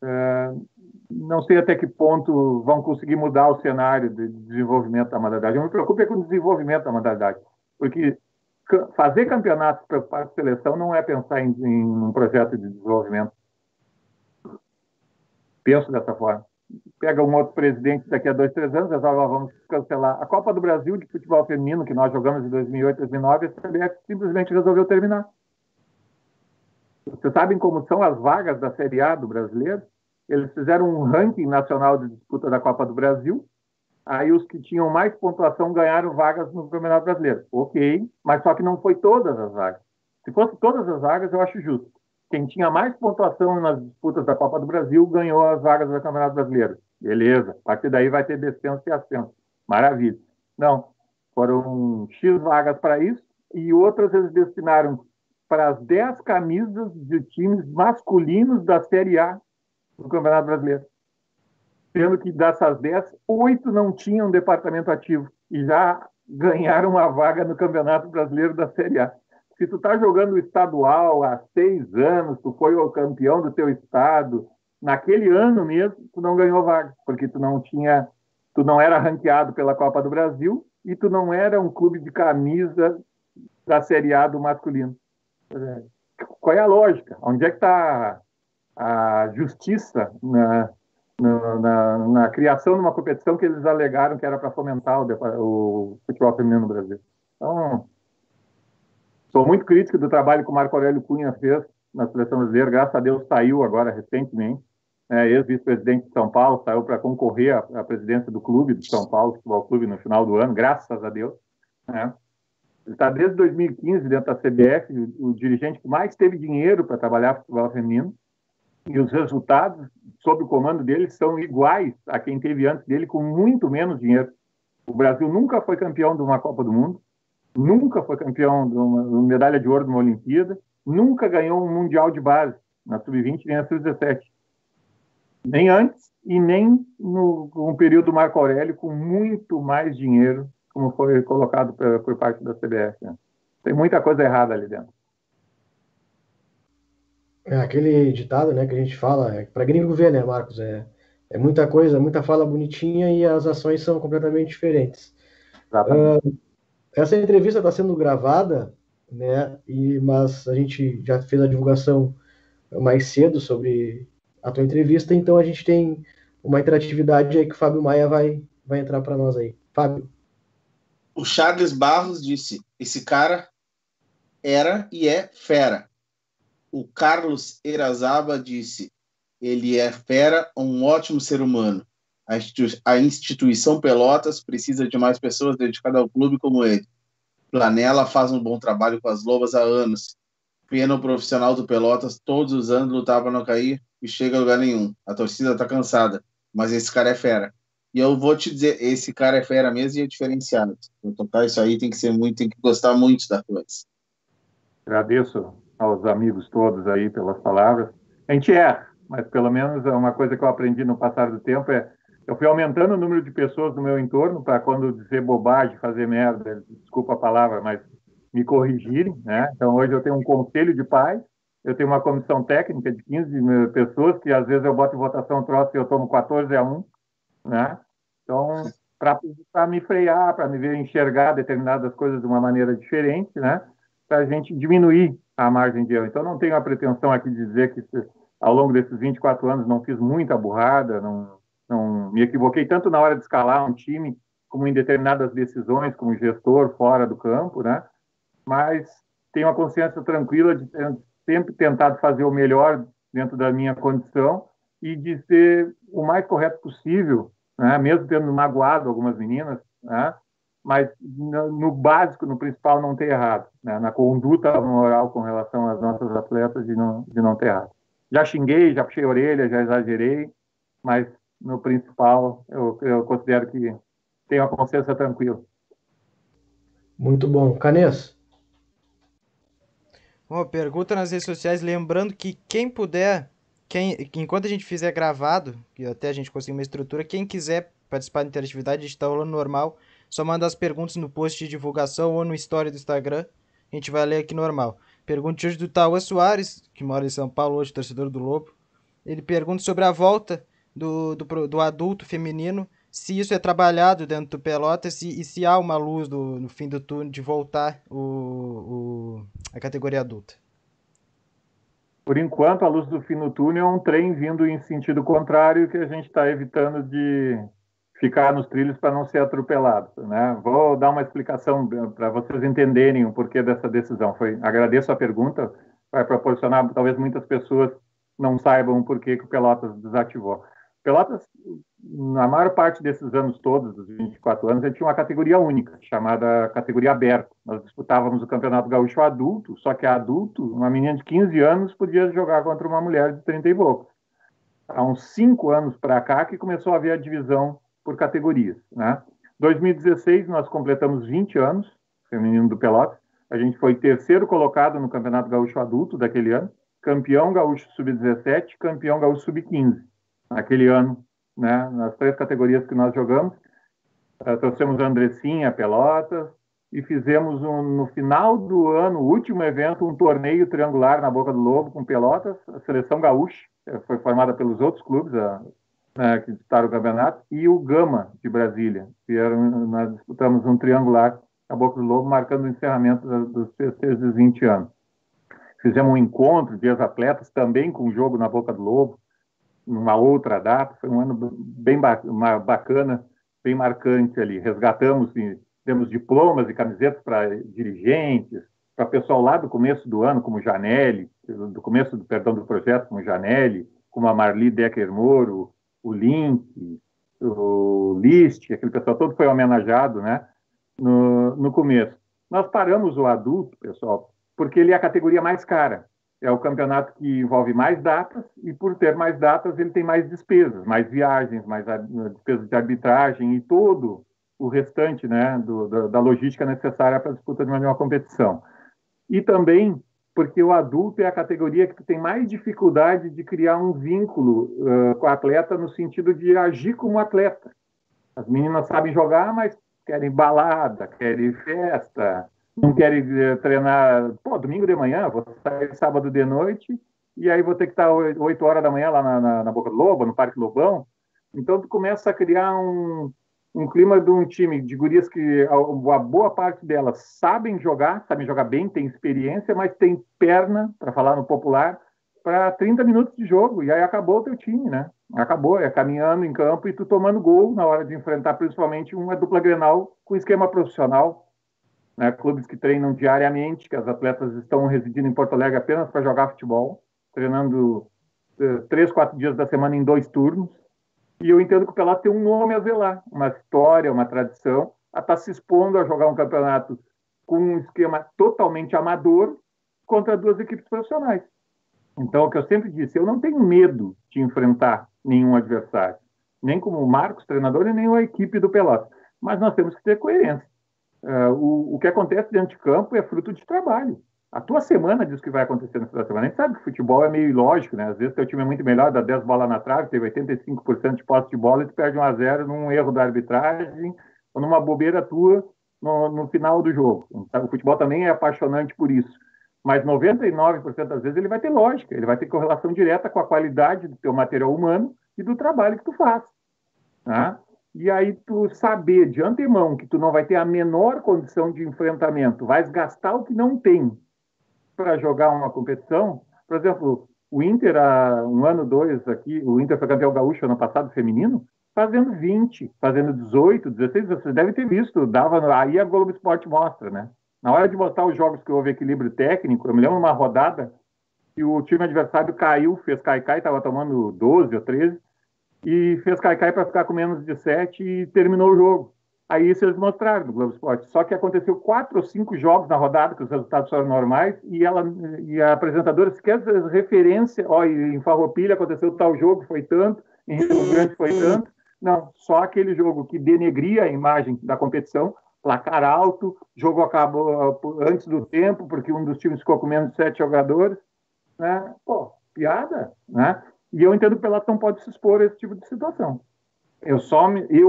não sei até que ponto vão conseguir mudar o cenário de desenvolvimento da modalidade. Eu me preocupo com o desenvolvimento da modalidade, porque fazer campeonatos para a seleção não é pensar em um projeto de desenvolvimento. Penso dessa forma. Pega um outro presidente daqui a 2, 3 anos, resolve, vamos cancelar. A Copa do Brasil de futebol feminino, que nós jogamos em 2008, 2009, a CBF simplesmente resolveu terminar. Vocês sabem como são as vagas da Série A do brasileiro? Eles fizeram um ranking nacional de disputa da Copa do Brasil, aí os que tinham mais pontuação ganharam vagas no Campeonato Brasileiro. Ok, mas só que não foi todas as vagas. Se fosse todas as vagas, eu acho justo. Quem tinha mais pontuação nas disputas da Copa do Brasil ganhou as vagas do Campeonato Brasileiro. Beleza, a partir daí vai ter descenso e ascenso. Maravilha. Não, foram X vagas para isso e outras eles destinaram para as 10 camisas de times masculinos da Série A do Campeonato Brasileiro. Sendo que dessas 10, 8 não tinham departamento ativo e já ganharam a vaga no Campeonato Brasileiro da Série A. Se tu tá jogando estadual há 6 anos, tu foi o campeão do teu estado, naquele ano mesmo, tu não ganhou vaga, porque tu não era ranqueado pela Copa do Brasil e tu não era um clube de camisa da Série A do masculino. Qual é a lógica? Onde é que está a justiça na criação de uma competição que eles alegaram que era para fomentar o futebol feminino no Brasil? Então, sou muito crítico do trabalho que o Marco Aurélio Cunha fez na seleção brasileira. Graças a Deus saiu agora recentemente. Ex-vice-presidente de São Paulo, saiu para concorrer à presidência do clube de São Paulo, Futebol Clube, no final do ano, graças a Deus. Né? Ele está desde 2015 dentro da CBF, o dirigente que mais teve dinheiro para trabalhar futebol feminino, e os resultados, sob o comando dele, são iguais a quem teve antes dele, com muito menos dinheiro. O Brasil nunca foi campeão de uma Copa do Mundo, nunca foi campeão de uma medalha de ouro de uma Olimpíada, nunca ganhou um Mundial de base, na Sub-20 nem na Sub-17. Nem antes e nem no período Marco Aurélio, com muito mais dinheiro, como foi colocado por parte da CBF. Né? Tem muita coisa errada ali dentro. É aquele ditado, né, que a gente fala, para gringo ver, né, Marcos? É muita coisa, muita fala bonitinha e as ações são completamente diferentes. Essa entrevista está sendo gravada, né, mas a gente já fez a divulgação mais cedo sobre a tua entrevista, então a gente tem uma interatividade aí que o Fábio Maia vai entrar para nós aí. Fábio. O Charles Barros disse, esse cara era e é fera. O Carlos Erazaba disse, ele é fera, um ótimo ser humano. A instituição Pelotas precisa de mais pessoas dedicadas ao clube como ele. Planella faz um bom trabalho com as Lobas há anos. Pena o profissional do Pelotas, todos os anos lutava para não cair e chega a lugar nenhum. A torcida está cansada, mas esse cara é fera. E eu vou te dizer, esse cara é fera mesmo e é diferenciado. Para tocar isso aí tem que gostar muito da coisa. Agradeço aos amigos todos aí pelas palavras. A gente erra, mas pelo menos uma coisa que eu aprendi no passar do tempo eu fui aumentando o número de pessoas no meu entorno para quando dizer bobagem, fazer merda, desculpa a palavra, mas me corrigirem, né? Então hoje eu tenho um conselho de pais, eu tenho uma comissão técnica de 15 pessoas que às vezes eu boto em votação troço e eu tomo 14-1, né? Então, para me frear, para me ver enxergar determinadas coisas de uma maneira diferente, né? Para a gente diminuir a margem de erro. Então, não tenho a pretensão aqui de dizer que ao longo desses 24 anos não fiz muita burrada, não me equivoquei tanto na hora de escalar um time, como em determinadas decisões, como gestor fora do campo, né? Mas tenho a consciência tranquila de ter sempre tentado fazer o melhor dentro da minha condição e de ser o mais correto possível, né? Mesmo tendo magoado algumas meninas, né? Mas no básico, no principal, não ter errado, né? Na conduta moral com relação às nossas atletas de não ter errado. Já xinguei, já puxei a orelha, já exagerei, mas no principal eu considero que tenho a consciência tranquila. Muito bom. Canês? Pergunta nas redes sociais, lembrando que quem puder, enquanto a gente fizer gravado, que até a gente conseguir uma estrutura, quem quiser participar da interatividade, a gente está rolando normal, só manda as perguntas no post de divulgação ou no story do Instagram, a gente vai ler aqui normal. Pergunta hoje do Tauã Soares, que mora em São Paulo hoje, torcedor do Lobo. Ele pergunta sobre a volta do adulto feminino, se isso é trabalhado dentro do Pelotas e se há uma luz no fim do túnel de voltar a categoria adulta. Por enquanto, a luz do fim do túnel é um trem vindo em sentido contrário que a gente está evitando de ficar nos trilhos para não ser atropelado, né? Vou dar uma explicação para vocês entenderem o porquê dessa decisão. Agradeço a pergunta, vai proporcionar, talvez muitas pessoas não saibam por que o Pelotas desativou. Pelotas, na maior parte desses anos todos, dos 24 anos, ele tinha uma categoria única, chamada categoria aberta. Nós disputávamos o Campeonato Gaúcho adulto, só que adulto, uma menina de 15 anos podia jogar contra uma mulher de 30 e poucos. Há uns 5 anos para cá que começou a haver a divisão por categorias, né? 2016 nós completamos 20 anos, feminino do Pelotas. A gente foi terceiro colocado no Campeonato Gaúcho adulto daquele ano, campeão gaúcho sub-17, campeão gaúcho sub-15. Naquele ano, né, nas 3 categorias que nós jogamos, trouxemos a Andressinha, Pelotas, e fizemos no final do ano, o último evento, um torneio triangular na Boca do Lobo com Pelotas, a seleção gaúcha, foi formada pelos outros clubes que disputaram o campeonato, e o Gama de Brasília, nós disputamos um triangular na Boca do Lobo, marcando o encerramento dos festejos de 20 anos. Fizemos um encontro de ex-atletas também com o jogo na Boca do Lobo, numa outra data. Foi um ano bem bacana, bem marcante ali. Resgatamos demos diplomas e camisetas para dirigentes, para pessoal lá do começo do ano, como Janelli, do começo do projeto, como Janelli, como a Marli Decker Moro, o Link, o List, aquele pessoal todo foi homenageado, né, no começo. Nós paramos o adulto, pessoal, porque ele é a categoria mais cara. É o campeonato que envolve mais datas e, por ter mais datas, ele tem mais despesas, mais viagens, mais despesas de arbitragem e todo o restante, né, da logística necessária para a disputa de uma competição. E também porque o adulto é a categoria que tem mais dificuldade de criar um vínculo com o atleta no sentido de agir como atleta. As meninas sabem jogar, mas querem balada, querem festa, não querem treinar. Pô, domingo de manhã, vou sair sábado de noite, e aí vou ter que estar 8 horas da manhã lá na Boca do Lobo, no Parque Lobão. Então, tu começa a criar um clima de um time de gurias que a boa parte delas sabem jogar bem, tem experiência, mas tem perna, para falar no popular, para 30 minutos de jogo, e aí acabou o teu time, né? Acabou, é caminhando em campo e tu tomando gol na hora de enfrentar principalmente uma dupla Grenal com esquema profissional, né? Clubes que treinam diariamente, que as atletas estão residindo em Porto Alegre apenas para jogar futebol, treinando 3, 4 dias da semana em 2 turnos. E eu entendo que o Pelotas tem um nome a zelar, uma história, uma tradição, a estar se expondo a jogar um campeonato com um esquema totalmente amador contra 2 equipes profissionais. Então, o que eu sempre disse, eu não tenho medo de enfrentar nenhum adversário, nem como o Marcos, treinador, e nem a equipe do Pelotas. Mas nós temos que ter coerência. O que acontece dentro de campo é fruto de trabalho. A tua semana diz o que vai acontecer na semana. A gente sabe que futebol é meio ilógico, né? Às vezes teu time é muito melhor, dá 10 bolas na trave, teve 85% de posse de bola e tu perde 1-0 num erro da arbitragem ou numa bobeira tua no final do jogo. Então, o futebol também é apaixonante por isso. Mas 99% das vezes ele vai ter lógica, ele vai ter correlação direta com a qualidade do teu material humano e do trabalho que tu faz. Tá? E aí tu saber de antemão que tu não vai ter a menor condição de enfrentamento, vais gastar o que não tem para jogar uma competição. Por exemplo, o Inter, há 1 ano, 2 aqui, o Inter foi campeão gaúcho ano passado, feminino, fazendo 20, fazendo 18, 16, vocês devem ter visto, aí a Globo Esporte mostra, né? Na hora de mostrar os jogos que houve equilíbrio técnico, eu me lembro de uma rodada que o time adversário caiu, fez cai-cai, estava tomando 12 ou 13, e fez cai-cai para ficar com menos de 7 e terminou o jogo. Aí isso eles mostraram no Globo Esporte. Só que aconteceu 4 ou 5 jogos na rodada, que os resultados foram normais, e a apresentadora sequer referência, em Farroupilha aconteceu tal jogo, foi tanto, em Rio Grande foi tanto. Não, só aquele jogo que denegria a imagem da competição, placar alto, jogo acabou antes do tempo, porque um dos times ficou com menos de 7 jogadores. Né? Pô, piada, né? E eu entendo que o Pelotas não pode se expor a esse tipo de situação.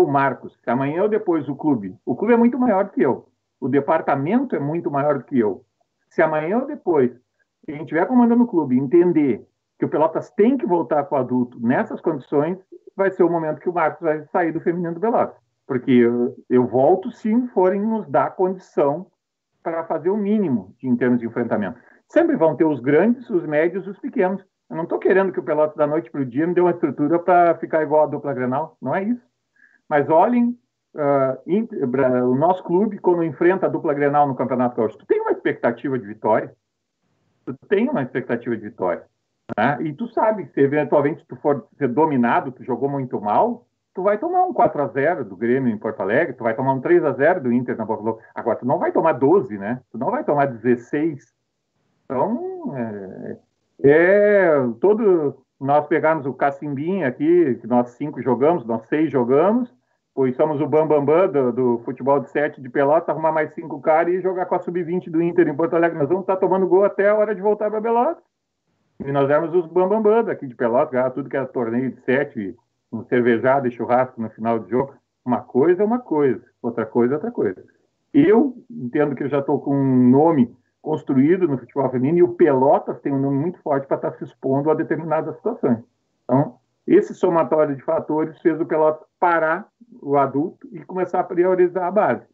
Marcos, que amanhã ou depois o clube é muito maior que eu, o departamento é muito maior do que eu. Se amanhã ou depois quem estiver comandando o clube entender que o Pelotas tem que voltar com o adulto nessas condições, vai ser o momento que o Marcos vai sair do feminino do Pelotas. Porque eu volto se forem nos dar condição para fazer o mínimo em termos de enfrentamento. Sempre vão ter os grandes, os médios e os pequenos. Eu não estou querendo que o Pelotas da noite para o dia me dê uma estrutura para ficar igual a dupla Grenal, não é isso. Mas olhem, o nosso clube, quando enfrenta a dupla Grenal no Campeonato Gaúcho, tu tem uma expectativa de vitória. Né? E tu sabe, se eventualmente tu for ser dominado, tu jogou muito mal, tu vai tomar um 4-0 do Grêmio em Porto Alegre, tu vai tomar um 3-0 do Inter na Boca do Lobo. Agora, tu não vai tomar 12, né? Tu não vai tomar 16. Então, nós pegarmos o cacimbinha aqui, que nós 5 jogamos, nós 6 jogamos, pois somos o bambambam do futebol de 7 de Pelotas, arrumar mais 5 caras e jogar com a sub-20 do Inter em Porto Alegre. Nós vamos estar tomando gol até a hora de voltar para Pelotas. E nós éramos os bambambam daqui de Pelotas, ganhava tudo que era torneio de 7, um cervejado e churrasco no final do jogo. Uma coisa é uma coisa, outra coisa é outra coisa. Eu entendo que eu já estou com um nome construído no futebol feminino e o Pelotas tem um nome muito forte para estar se expondo a determinadas situações. Então, esse somatório de fatores fez o Pelotas parar o adulto e começar a priorizar a base.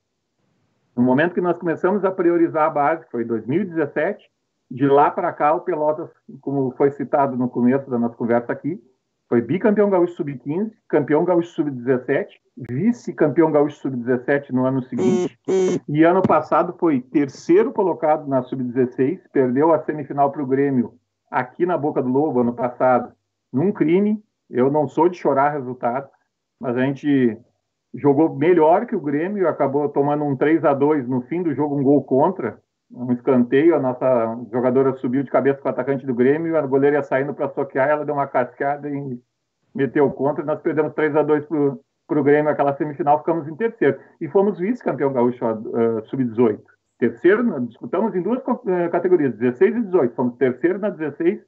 No momento que nós começamos a priorizar a base, que foi em 2017, de lá para cá o Pelotas, como foi citado no começo da nossa conversa aqui, Foi bicampeão gaúcho sub-15, campeão gaúcho sub-17, vice-campeão gaúcho sub-17 no ano seguinte, e ano passado foi terceiro colocado na sub-16, perdeu a semifinal para o Grêmio aqui na Boca do Lobo ano passado, num crime. Eu não sou de chorar resultado, mas a gente jogou melhor que o Grêmio, acabou tomando um 3-2 no fim do jogo, um gol contra, um escanteio, a nossa jogadora subiu de cabeça com o atacante do Grêmio, a goleira ia saindo para soquear, ela deu uma cascada e meteu contra, e nós perdemos 3-2 para o Grêmio, aquela semifinal, ficamos em terceiro. E fomos vice-campeão gaúcho sub-18. Terceiro, disputamos em duas categorias, 16 e 18. Fomos terceiro na 16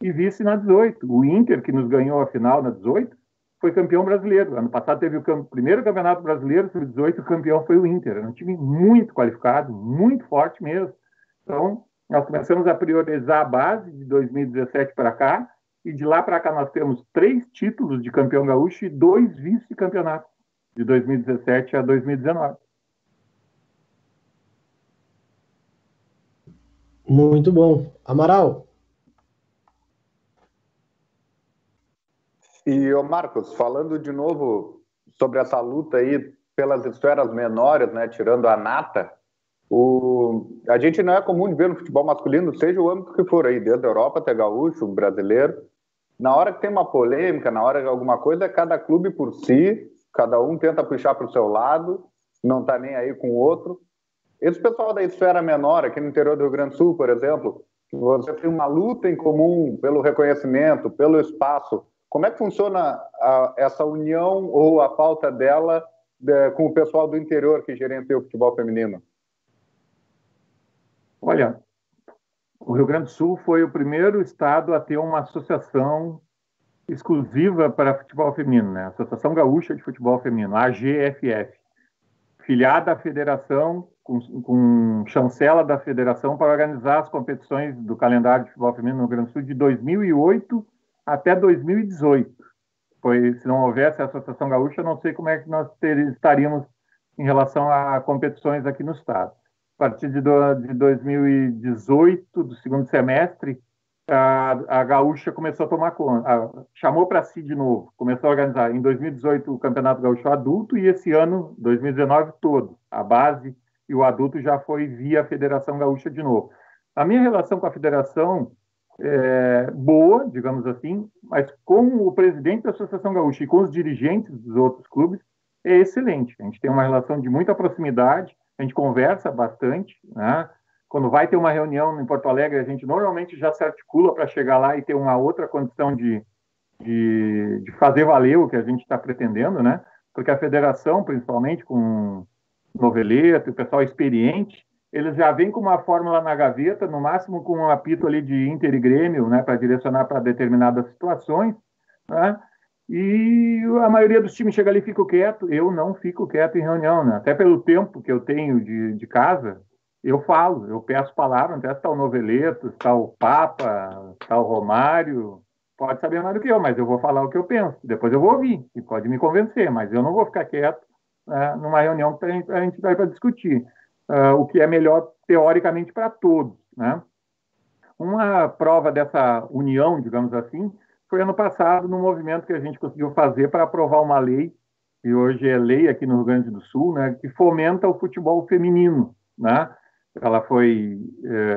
e vice na 18. O Inter, que nos ganhou a final na 18, foi campeão brasileiro. Ano passado teve o primeiro campeonato brasileiro sub-18, o campeão foi o Inter. Era um time muito qualificado, muito forte mesmo. Então, nós começamos a priorizar a base de 2017 para cá, e de lá para cá nós temos 3 títulos de campeão gaúcho e 2 vice-campeonatos, de 2017 a 2019. Muito bom. Amaral. E, ô Marcos, falando de novo sobre essa luta aí pelas esferas menores, né, tirando a nata, a gente não é comum de ver no futebol masculino, seja o âmbito que for aí, desde a Europa até gaúcho, brasileiro. Na hora que tem uma polêmica, na hora de alguma coisa, é cada clube por si, cada um tenta puxar para o seu lado, não está nem aí com o outro. Esse pessoal da esfera menor, aqui no interior do Rio Grande do Sul, por exemplo, você tem uma luta em comum pelo reconhecimento, pelo espaço. Como é que funciona essa união ou a falta dela com o pessoal do interior que gerencia o futebol feminino? Olha, o Rio Grande do Sul foi o primeiro estado a ter uma associação exclusiva para futebol feminino, né? Associação Gaúcha de Futebol Feminino, AGFF, filiada à federação, com chancela da federação para organizar as competições do calendário de futebol feminino no Rio Grande do Sul de 2008 até 2018. Se não houvesse a Associação Gaúcha, eu não sei como é que nós estaríamos em relação a competições aqui no estado. A partir de 2018, do segundo semestre, a Gaúcha começou a tomar conta, chamou para si de novo, começou a organizar em 2018 o Campeonato Gaúcho Adulto e esse ano, 2019, todo. A base e o adulto já foi via Federação Gaúcha de novo. A minha relação com a federação é boa, digamos assim, mas com o presidente da Associação Gaúcha e com os dirigentes dos outros clubes é excelente. A gente tem uma relação de muita proximidade, a gente conversa bastante, né? Quando vai ter uma reunião em Porto Alegre, a gente normalmente já se articula para chegar lá e ter uma outra condição de fazer valer o que a gente está pretendendo, né? Porque a federação, principalmente com Noveleto, o pessoal experiente, eles já vêm com uma fórmula na gaveta, no máximo com um apito ali de Inter e Grêmio, né, para direcionar para determinadas situações, né? E a maioria dos times chega ali e fica quieto. Eu não fico quieto em reunião, né? Até pelo tempo que eu tenho de casa, eu falo, eu peço palavra, até está o Noveleto, está o Papa, está o Romário, pode saber mais do que eu, mas eu vou falar o que eu penso. Depois eu vou ouvir, e pode me convencer, mas eu não vou ficar quieto, né, numa reunião que a gente vai para discutir o que é melhor teoricamente para todos, né? Uma prova dessa união, digamos assim, foi ano passado, no movimento que a gente conseguiu fazer para aprovar uma lei, que hoje é lei aqui no Rio Grande do Sul, né, que fomenta o futebol feminino, né? Ela foi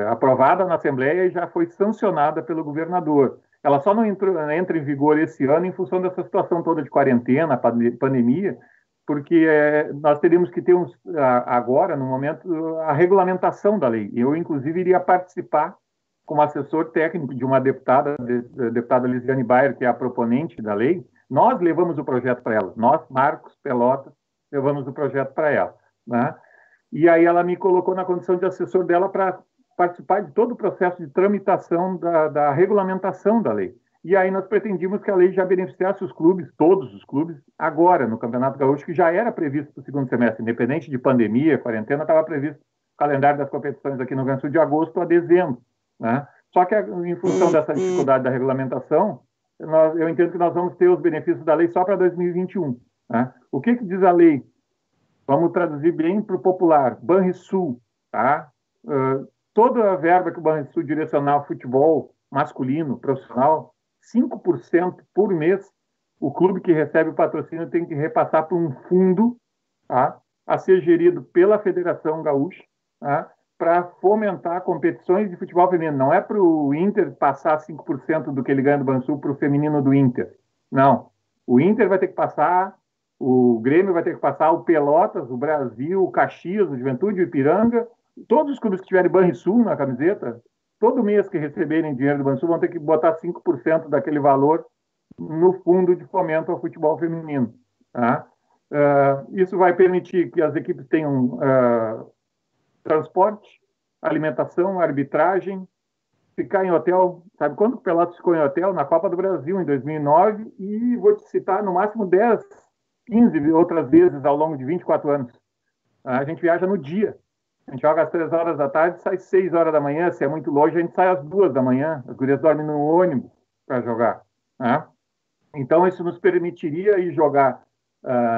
aprovada na Assembleia e já foi sancionada pelo governador. Ela só não entra em vigor esse ano em função dessa situação toda de quarentena, pandemia, porque nós teríamos que ter agora, no momento, a regulamentação da lei. Eu, inclusive, iria participar como assessor técnico de uma deputada, a deputada Lisiane Bayer, que é a proponente da lei. Nós levamos o projeto para ela. Nós, Marcos Pelotas, levamos o projeto para ela, né? E aí ela me colocou na condição de assessor dela para participar de todo o processo de tramitação da regulamentação da lei. E aí nós pretendíamos que a lei já beneficiasse os clubes, todos os clubes, agora, no Campeonato Gaúcho, que já era previsto para o segundo semestre, independente de pandemia, quarentena, estava previsto o calendário das competições aqui no Rio Grande do Sul de agosto a dezembro, né? Só que, em função dessa dificuldade da regulamentação, eu entendo que nós vamos ter os benefícios da lei só para 2021, né? O que diz a lei? Vamos traduzir bem para o popular. Banrisul, tá? Toda a verba que o Banrisul direcionar ao futebol masculino, profissional, 5% por mês, o clube que recebe o patrocínio tem que repassar para um fundo, tá, a ser gerido pela Federação Gaúcha, tá, para fomentar competições de futebol feminino. Não é para o Inter passar 5% do que ele ganha do Bansul para o feminino do Inter. Não. O Inter vai ter que passar, o Grêmio vai ter que passar, o Pelotas, o Brasil, o Caxias, o Juventude, o Ipiranga, todos os clubes que tiverem Banrisul na camiseta, todo mês que receberem dinheiro do Banrisul vão ter que botar 5% daquele valor no fundo de fomento ao futebol feminino. Tá? Isso vai permitir que as equipes tenham transporte, alimentação, arbitragem, ficar em hotel. Sabe quando o Pelotas ficou em hotel? Na Copa do Brasil, em 2009, e vou te citar no máximo 10, 15 outras vezes ao longo de 24 anos. A gente viaja no dia. A gente joga às 3 horas da tarde, sai às 6 horas da manhã. Se é muito longe, a gente sai às 2 da manhã. As gurias dormem no ônibus para jogar. Né? Então, isso nos permitiria ir jogar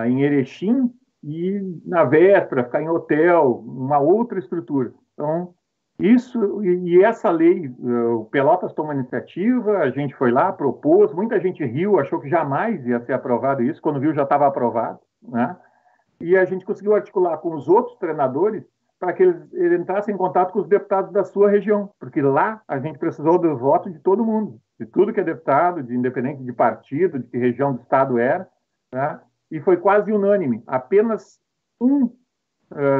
em Erechim e, na véspera, ficar em hotel, uma outra estrutura. Então, isso e essa lei, o Pelotas tomou iniciativa, a gente foi lá, propôs, muita gente riu, achou que jamais ia ser aprovado isso, quando viu já estava aprovado, né? E a gente conseguiu articular com os outros treinadores para que eles entrassem em contato com os deputados da sua região, porque lá a gente precisou do voto de todo mundo, de tudo que é deputado, de independente de partido, de que região do estado era, né? E foi quase unânime, apenas um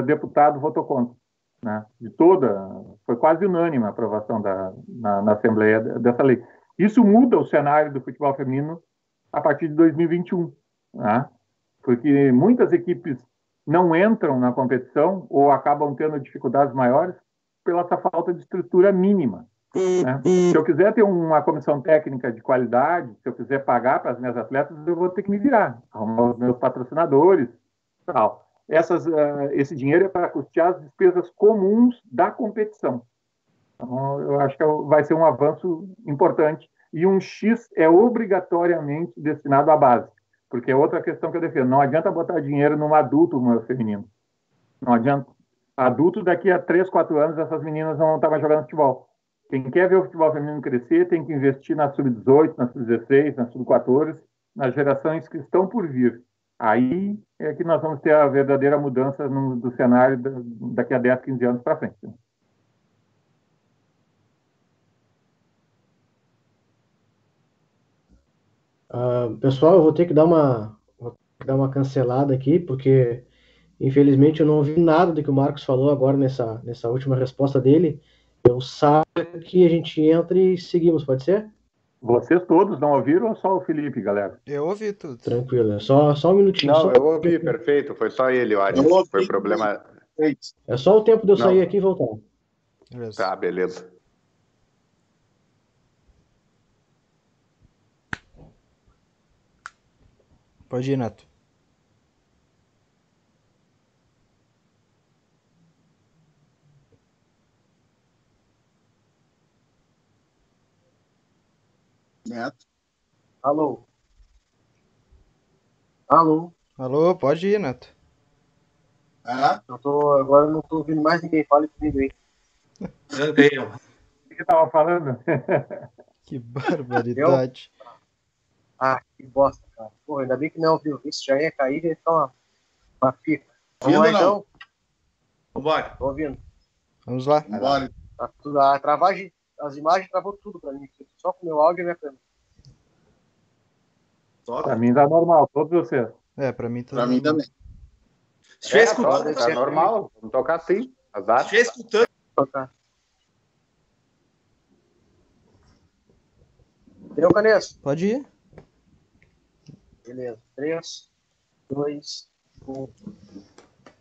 deputado votou contra. Né, foi quase unânime a aprovação na Assembleia dessa lei. Isso muda o cenário do futebol feminino a partir de 2021, né, porque muitas equipes não entram na competição ou acabam tendo dificuldades maiores pela essa falta de estrutura mínima. Né? Se eu quiser ter uma comissão técnica de qualidade, se eu quiser pagar para as minhas atletas, eu vou ter que me virar, arrumar os meus patrocinadores, tal. Esse dinheiro é para custear as despesas comuns da competição. Então, eu acho que vai ser um avanço importante. E um X é obrigatoriamente destinado à base, porque é outra questão que eu defendo. Não adianta botar dinheiro num adulto feminino. Não adianta. Adulto, daqui a 3, 4 anos, essas meninas não vão estar mais jogando futebol. Quem quer ver o futebol feminino crescer tem que investir na sub-18, na sub-16, na sub-14, nas gerações que estão por vir. Aí é que nós vamos ter a verdadeira mudança do cenário daqui a 10, 15 anos para frente. Pessoal, eu vou ter que dar uma cancelada aqui, porque infelizmente eu não ouvi nada do que o Marcos falou agora nessa última resposta dele. Eu saio que a gente entra e seguimos, pode ser? Vocês todos não ouviram ou só o Felipe, galera? Eu ouvi tudo. Tranquilo, só um minutinho. Não, eu ouvi, perfeito. Foi só ele, eu acho. Foi problema. É só o tempo de eu sair aqui e voltar. Beleza. Tá, beleza. Pode ir, Neto. Neto. Alô? Alô, pode ir, Neto. Agora eu não tô ouvindo mais ninguém. Fale comigo aí. O que estava falando? Que barbaridade. Que bosta, cara. Porra, ainda bem que não ouviu. Isso já ia cair, ia ficar uma pica. Vamos lá, então? Vambora. Tô ouvindo. Vamos lá. Bora. Tá tudo, a travagem, as imagens travou tudo pra mim. Só com o meu áudio e minha câmera. Para mim tá normal, todos vocês. Pra mim também. Pra mim também. Se estiver escutando, tá normal. Vamos tocar assim. se estiver escutando, Deu, Canesso? Pode ir. Beleza. 3, 2, 1.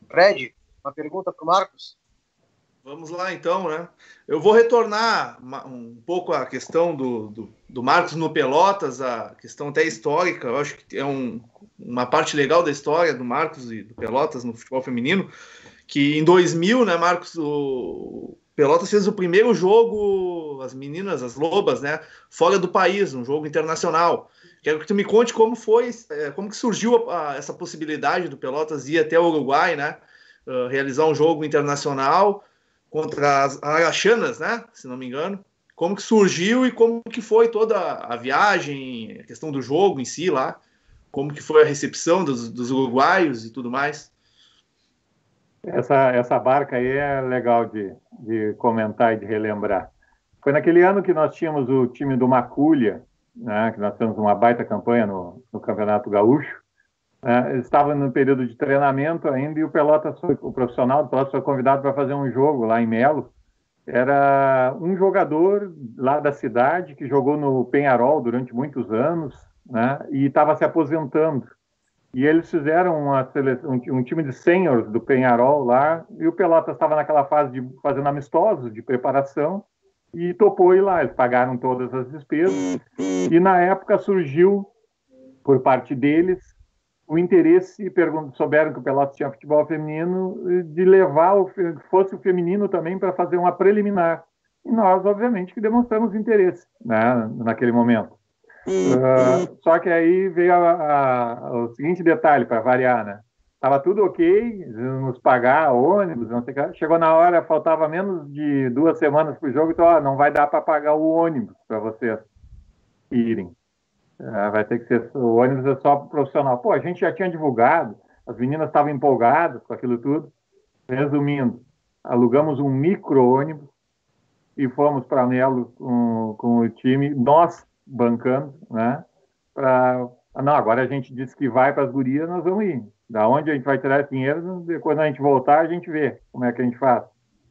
Fred, uma pergunta pro Marcos? vamos lá então, né? Eu vou retornar um pouco à questão do Marcos no Pelotas, a questão até histórica. Eu acho que é uma parte legal da história do Marcos e do Pelotas no futebol feminino, que em 2000, né, Marcos, o Pelotas fez o primeiro jogo, as meninas, as lobas, né, fora do país, um jogo internacional. Quero que tu me conte como foi, como que surgiu essa possibilidade do Pelotas ir até o Uruguai, né, realizar um jogo internacional contra as Araxanas, né, se não me engano. como que surgiu e como que foi toda a viagem, a questão do jogo em si lá, como que foi a recepção dos uruguaios e tudo mais. Essa barca aí é legal de comentar e de relembrar. Foi naquele ano que nós tínhamos o time do Maculha, né, que nós temos uma baita campanha no Campeonato Gaúcho. Eles estavam no período de treinamento ainda e o profissional do Pelotas foi convidado para fazer um jogo lá em Melo. Era um jogador lá da cidade que jogou no Penharol durante muitos anos, né, e estava se aposentando. E eles fizeram um time de seniors do Penharol lá, e o Pelotas estava naquela fase de fazendo amistosos, de preparação, e topou ir lá. Eles pagaram todas as despesas, e na época surgiu, por parte deles, o interesse, souberam que o Pelotas tinha futebol feminino, de levar fosse o feminino também para fazer uma preliminar. E nós, obviamente, que demonstramos interesse, né, naquele momento. Só que aí veio o seguinte detalhe, para variar, né? Tava tudo ok, nos pagar ônibus, não sei o que. Chegou na hora, faltava menos de 2 semanas para o jogo, então não vai dar para pagar o ônibus para vocês irem. Vai ter que ser, o ônibus é só profissional. Pô, a gente já tinha divulgado, as meninas estavam empolgadas com aquilo tudo. Resumindo, alugamos um micro-ônibus e fomos para Melo com o time, nós bancando, né? Não, agora a gente disse que vai para as gurias, nós vamos ir. Da onde a gente vai tirar esse dinheiro, depois quando a gente voltar, a gente vê como é que a gente faz,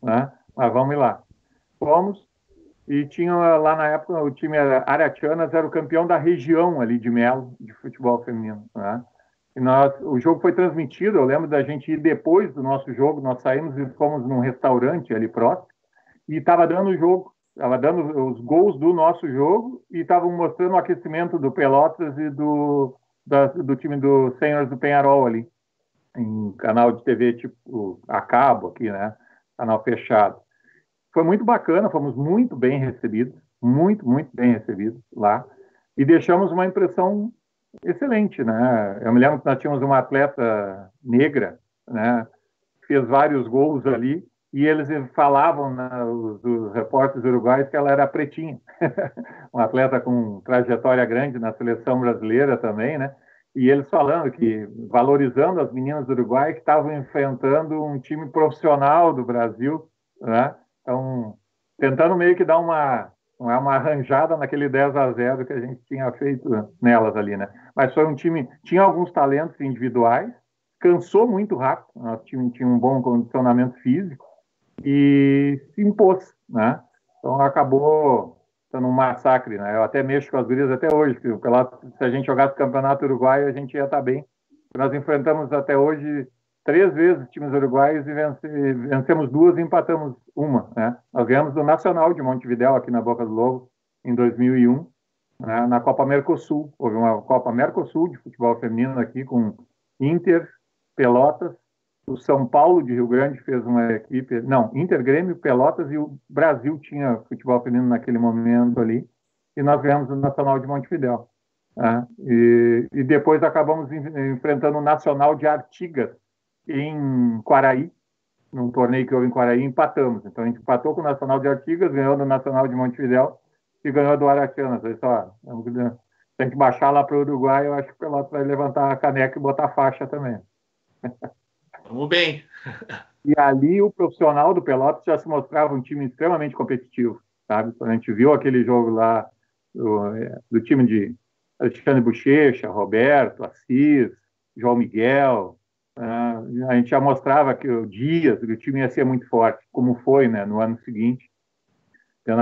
né? Mas vamos ir lá. Fomos, e tinha lá na época, o time Aratianas era o campeão da região ali de Melo, de futebol feminino, né? E o jogo foi transmitido, eu lembro da gente ir depois do nosso jogo, nós saímos e fomos num restaurante ali próximo, e estava dando o jogo, estava dando os gols do nosso jogo e estavam mostrando o aquecimento do Pelotas e do time do Seniors do Penharol ali, em canal de TV tipo a cabo aqui, né? Canal fechado. Foi muito bacana, fomos muito bem recebidos, muito bem recebidos lá, e deixamos uma impressão excelente, né? Eu me lembro que nós tínhamos uma atleta negra, né? Fez vários gols ali, e eles falavam, né, os repórteres uruguaios, que ela era pretinha. Uma atleta com trajetória grande na seleção brasileira também, né? E eles falando que, valorizando as meninas uruguaias que estavam enfrentando um time profissional do Brasil, né? Então, tentando meio que dar uma arranjada naquele 10-0 que a gente tinha feito nelas ali, né? Mas foi um time, tinha alguns talentos individuais, cansou muito rápido, nosso time tinha um bom condicionamento físico, e se impôs, né? Então acabou sendo um massacre, né? Eu até mexo com as gurias até hoje, que se a gente jogasse o Campeonato Uruguaio, a gente ia estar bem. Nós enfrentamos até hoje 3 vezes times uruguaios e vencemos 2 e empatamos 1, né? Nós ganhamos do Nacional de Montevidéu, aqui na Boca do Lobo, em 2001, né? Na Copa Mercosul. Houve uma Copa Mercosul de futebol feminino aqui com Inter, Pelotas, o São Paulo de Rio Grande fez uma equipe, não, Inter, Grêmio, Pelotas, e o Brasil tinha futebol feminino naquele momento ali, e nós ganhamos o Nacional de Montevidéu, né? E depois acabamos enfrentando o Nacional de Artigas em Quaraí, num torneio que houve em Quaraí, empatamos. Então a gente empatou com o Nacional de Artigas, ganhou do Nacional de Montevidéu e ganhou do Aratianas. Se a gente baixar lá para o Uruguai, eu acho que o Pelotas vai levantar a caneca e botar a faixa também. Vamos bem. E ali o profissional do Pelotas já se mostrava um time extremamente competitivo, sabe? Quando a gente viu aquele jogo lá do time de Alexandre Bochecha, Roberto, Assis, João Miguel, a gente já mostrava que o time ia ser muito forte, como foi, né, no ano seguinte. Tendo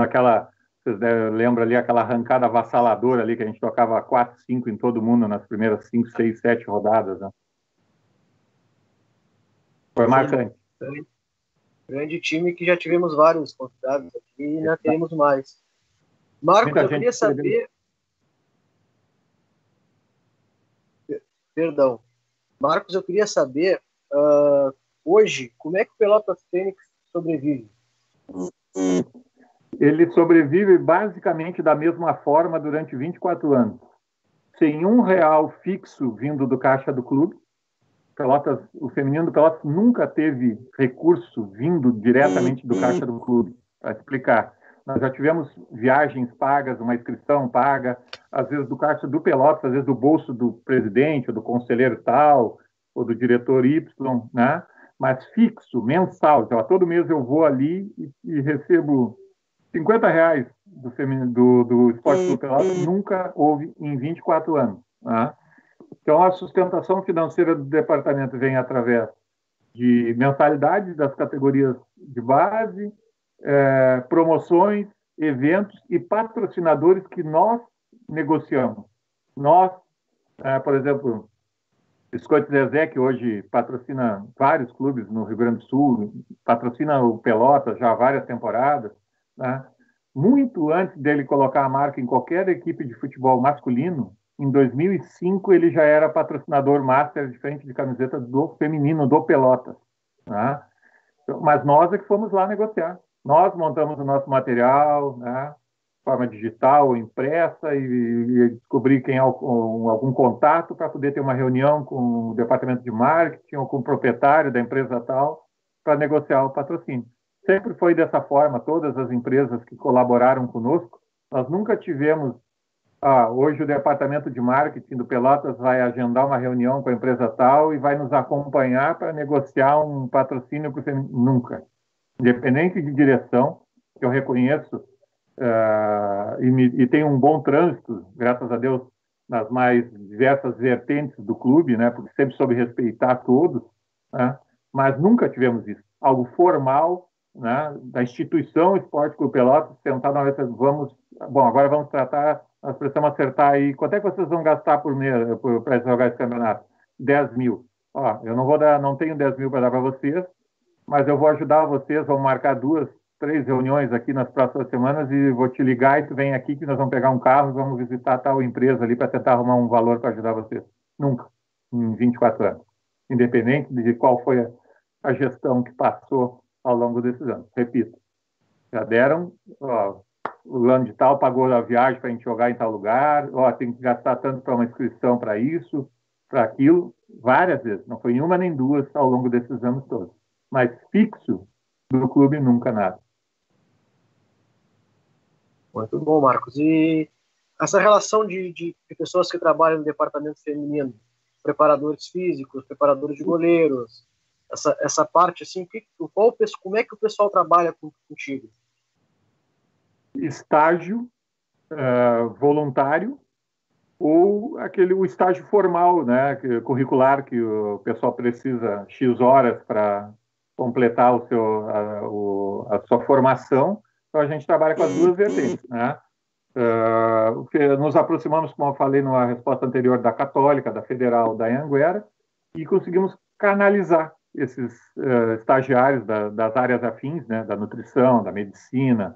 vocês lembram ali aquela arrancada avassaladora ali, que a gente tocava 4, 5 em todo mundo nas primeiras 5, 6, 7 rodadas, né? Foi marcante. Grande time que já tivemos vários convidados aqui e ainda teremos mais. Marcos, eu queria saber... Perdão. Marcos, eu queria saber, hoje, como é que o Pelotas Fênix sobrevive? Ele sobrevive basicamente da mesma forma durante 24 anos. Sem R$1 fixo vindo do caixa do clube. O feminino do Pelotas nunca teve recurso vindo diretamente do caixa do clube. Para explicar, Nós já tivemos viagens pagas, uma inscrição paga, às vezes do caixa do Pelotas, às vezes do bolso do presidente, ou do conselheiro tal, ou do diretor Y, né? Mas fixo, mensal. Então, todo mês eu vou ali e recebo R$ 50 do Esporte Clube Pelotas, nunca houve em 24 anos. Né? Então, a sustentação financeira do departamento vem através de mensalidades das categorias de base, promoções, eventos e patrocinadores que nós negociamos. Nós, por exemplo, Biscoito Zezé, que hoje patrocina vários clubes no Rio Grande do Sul, patrocina o Pelotas já há várias temporadas, né? Muito antes dele colocar a marca em qualquer equipe de futebol masculino, em 2005 ele já era patrocinador master de frente de camiseta do feminino do Pelotas, né? Mas nós é que fomos lá negociar. Nós montamos o nosso material, né? Forma digital, impressa, e descobrir quem é algum contato para poder ter uma reunião com o departamento de marketing ou com o proprietário da empresa tal para negociar o patrocínio. Sempre foi dessa forma, todas as empresas que colaboraram conosco. Nós nunca tivemos, hoje o departamento de marketing do Pelotas vai agendar uma reunião com a empresa tal e vai nos acompanhar para negociar um patrocínio para o feminino. Nunca. Independente de direção, que eu reconheço, e tem um bom trânsito, graças a Deus, nas mais diversas vertentes do clube, né, porque sempre soube respeitar todos, né, mas nunca tivemos isso. Algo formal, né, da instituição Esporte Clube Pelotas, sentar na mesa, agora vamos tratar, nós precisamos acertar aí, quanto é que vocês vão gastar por mês para jogar esse campeonato? 10 mil. Eu não tenho 10 mil para dar para vocês, mas eu vou ajudar vocês, vamos marcar 2, 3 reuniões aqui nas próximas semanas e vou te ligar e tu vem aqui que nós vamos pegar um carro e vamos visitar tal empresa ali para tentar arrumar um valor para ajudar vocês. Nunca, em 24 anos. Independente de qual foi a gestão que passou ao longo desses anos. Repito, já deram, o ano de tal pagou a viagem para a gente jogar em tal lugar, tem que gastar tanto para uma inscrição para isso, para aquilo, várias vezes. Não foi nenhuma nem duas ao longo desses anos todos. Mas fixo do clube, nunca nada. Muito bom, Marcos. E essa relação de pessoas que trabalham no departamento feminino, preparadores físicos, preparadores de goleiros, essa parte, assim, como é que o pessoal trabalha contigo? Estágio voluntário ou o estágio formal, né, curricular, que o pessoal precisa X horas para completar a sua formação. Então, a gente trabalha com as duas vertentes, né? Nos aproximamos, como eu falei na resposta anterior, da Católica, da Federal, da Anhanguera, e conseguimos canalizar esses estagiários das áreas afins, né, da nutrição, da medicina,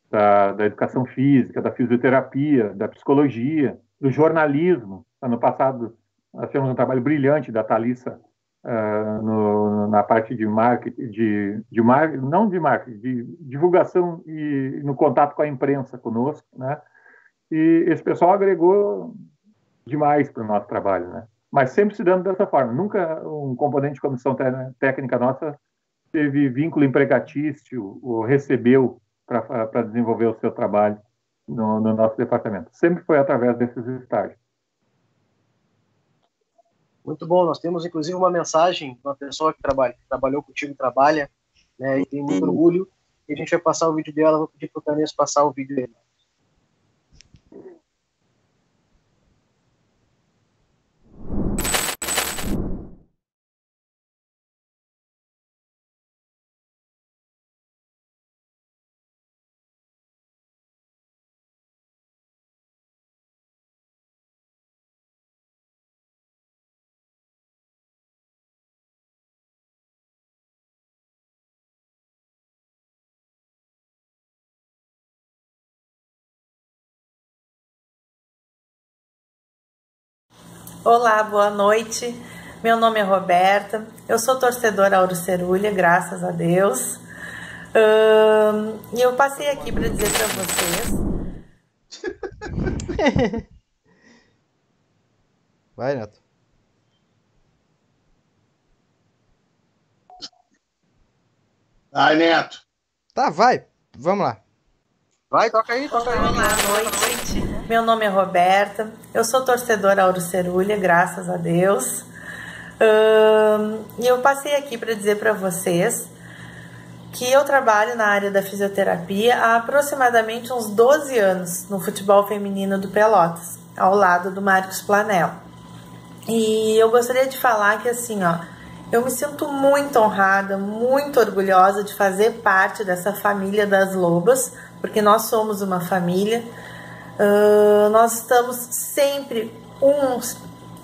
da educação física, da fisioterapia, da psicologia, do jornalismo. Ano passado, nós tivemos um trabalho brilhante da Thalissa na parte de marketing, não de marketing, de divulgação e no contato com a imprensa conosco, né? E esse pessoal agregou demais para o nosso trabalho, né? Mas sempre se dando dessa forma. Nunca um componente de comissão técnica nossa teve vínculo empregatício ou recebeu para desenvolver o seu trabalho no nosso departamento. Sempre foi através desses estágios. Muito bom. Nós temos, inclusive, uma mensagem de uma pessoa que trabalhou contigo, trabalha, né, e tem muito orgulho. E a gente vai passar o vídeo dela. Vou pedir para o Canês passar o vídeo dele. Olá, boa noite. Meu nome é Roberta. Eu sou torcedora Aurucerulha, graças a Deus. E eu passei aqui para dizer para vocês. Vai, Neto. Vai, Neto. Tá, vai. Vamos lá. Vai, toca aí, toca aí. Olá, boa noite. Meu nome é Roberta. Eu sou torcedora Auricerulha, graças a Deus. E eu passei aqui para dizer para vocês que eu trabalho na área da fisioterapia há aproximadamente uns 12 anos no futebol feminino do Pelotas, ao lado do Marcos Planella. E eu gostaria de falar que assim, ó, eu me sinto muito honrada, muito orgulhosa de fazer parte dessa família das Lobas, porque nós somos uma família. Nós estamos sempre uns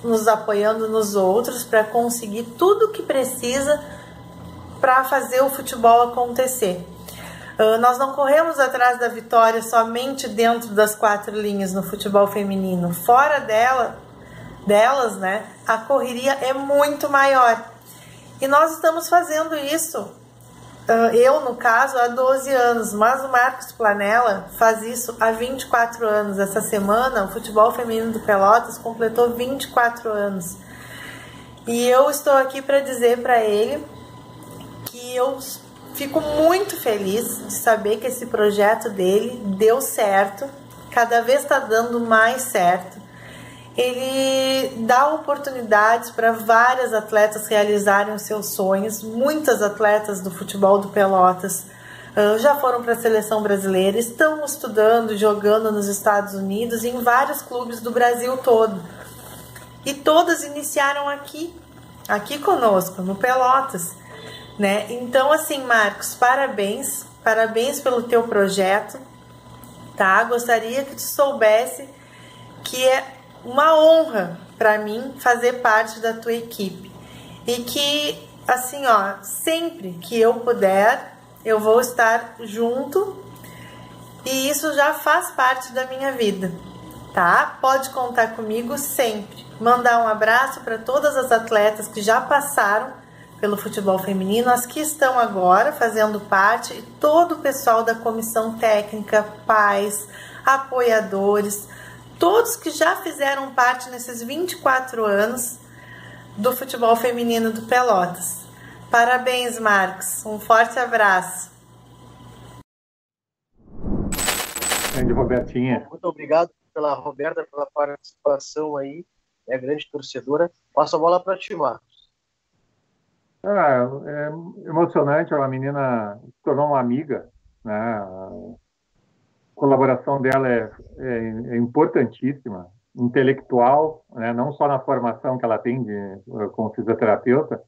nos apoiando nos outros para conseguir tudo o que precisa para fazer o futebol acontecer. Nós não corremos atrás da vitória somente dentro das 4 linhas no futebol feminino. Fora delas, né, a correria é muito maior. E nós estamos fazendo isso, eu no caso, há 12 anos, mas o Marcos Planella faz isso há 24 anos. Essa semana o futebol feminino do Pelotas completou 24 anos. E eu estou aqui para dizer para ele que eu fico muito feliz de saber que esse projeto dele deu certo, cada vez está dando mais certo. Ele dá oportunidades para várias atletas realizarem os seus sonhos. Muitas atletas do futebol do Pelotas já foram para a seleção brasileira, estão estudando, jogando nos Estados Unidos e em vários clubes do Brasil todo. E todas iniciaram aqui conosco, no Pelotas. Né? Então, assim, Marcos, parabéns pelo teu projeto, tá? Gostaria que tu soubesse que é uma honra para mim fazer parte da tua equipe e que, assim, ó, sempre que eu puder, eu vou estar junto e isso já faz parte da minha vida, tá? Pode contar comigo sempre. Mandar um abraço para todas as atletas que já passaram pelo futebol feminino, as que estão agora fazendo parte e todo o pessoal da comissão técnica, pais, apoiadores, todos que já fizeram parte nesses 24 anos do futebol feminino do Pelotas. Parabéns, Marcos. Um forte abraço. Grande Robertinha. Muito obrigado pela Roberta, pela participação aí. É grande torcedora. Passo a bola para ti, Marcos. É emocionante, a menina se tornou uma amiga, né? A colaboração dela é importantíssima, intelectual, né? Não só na formação que ela tem como fisioterapeuta,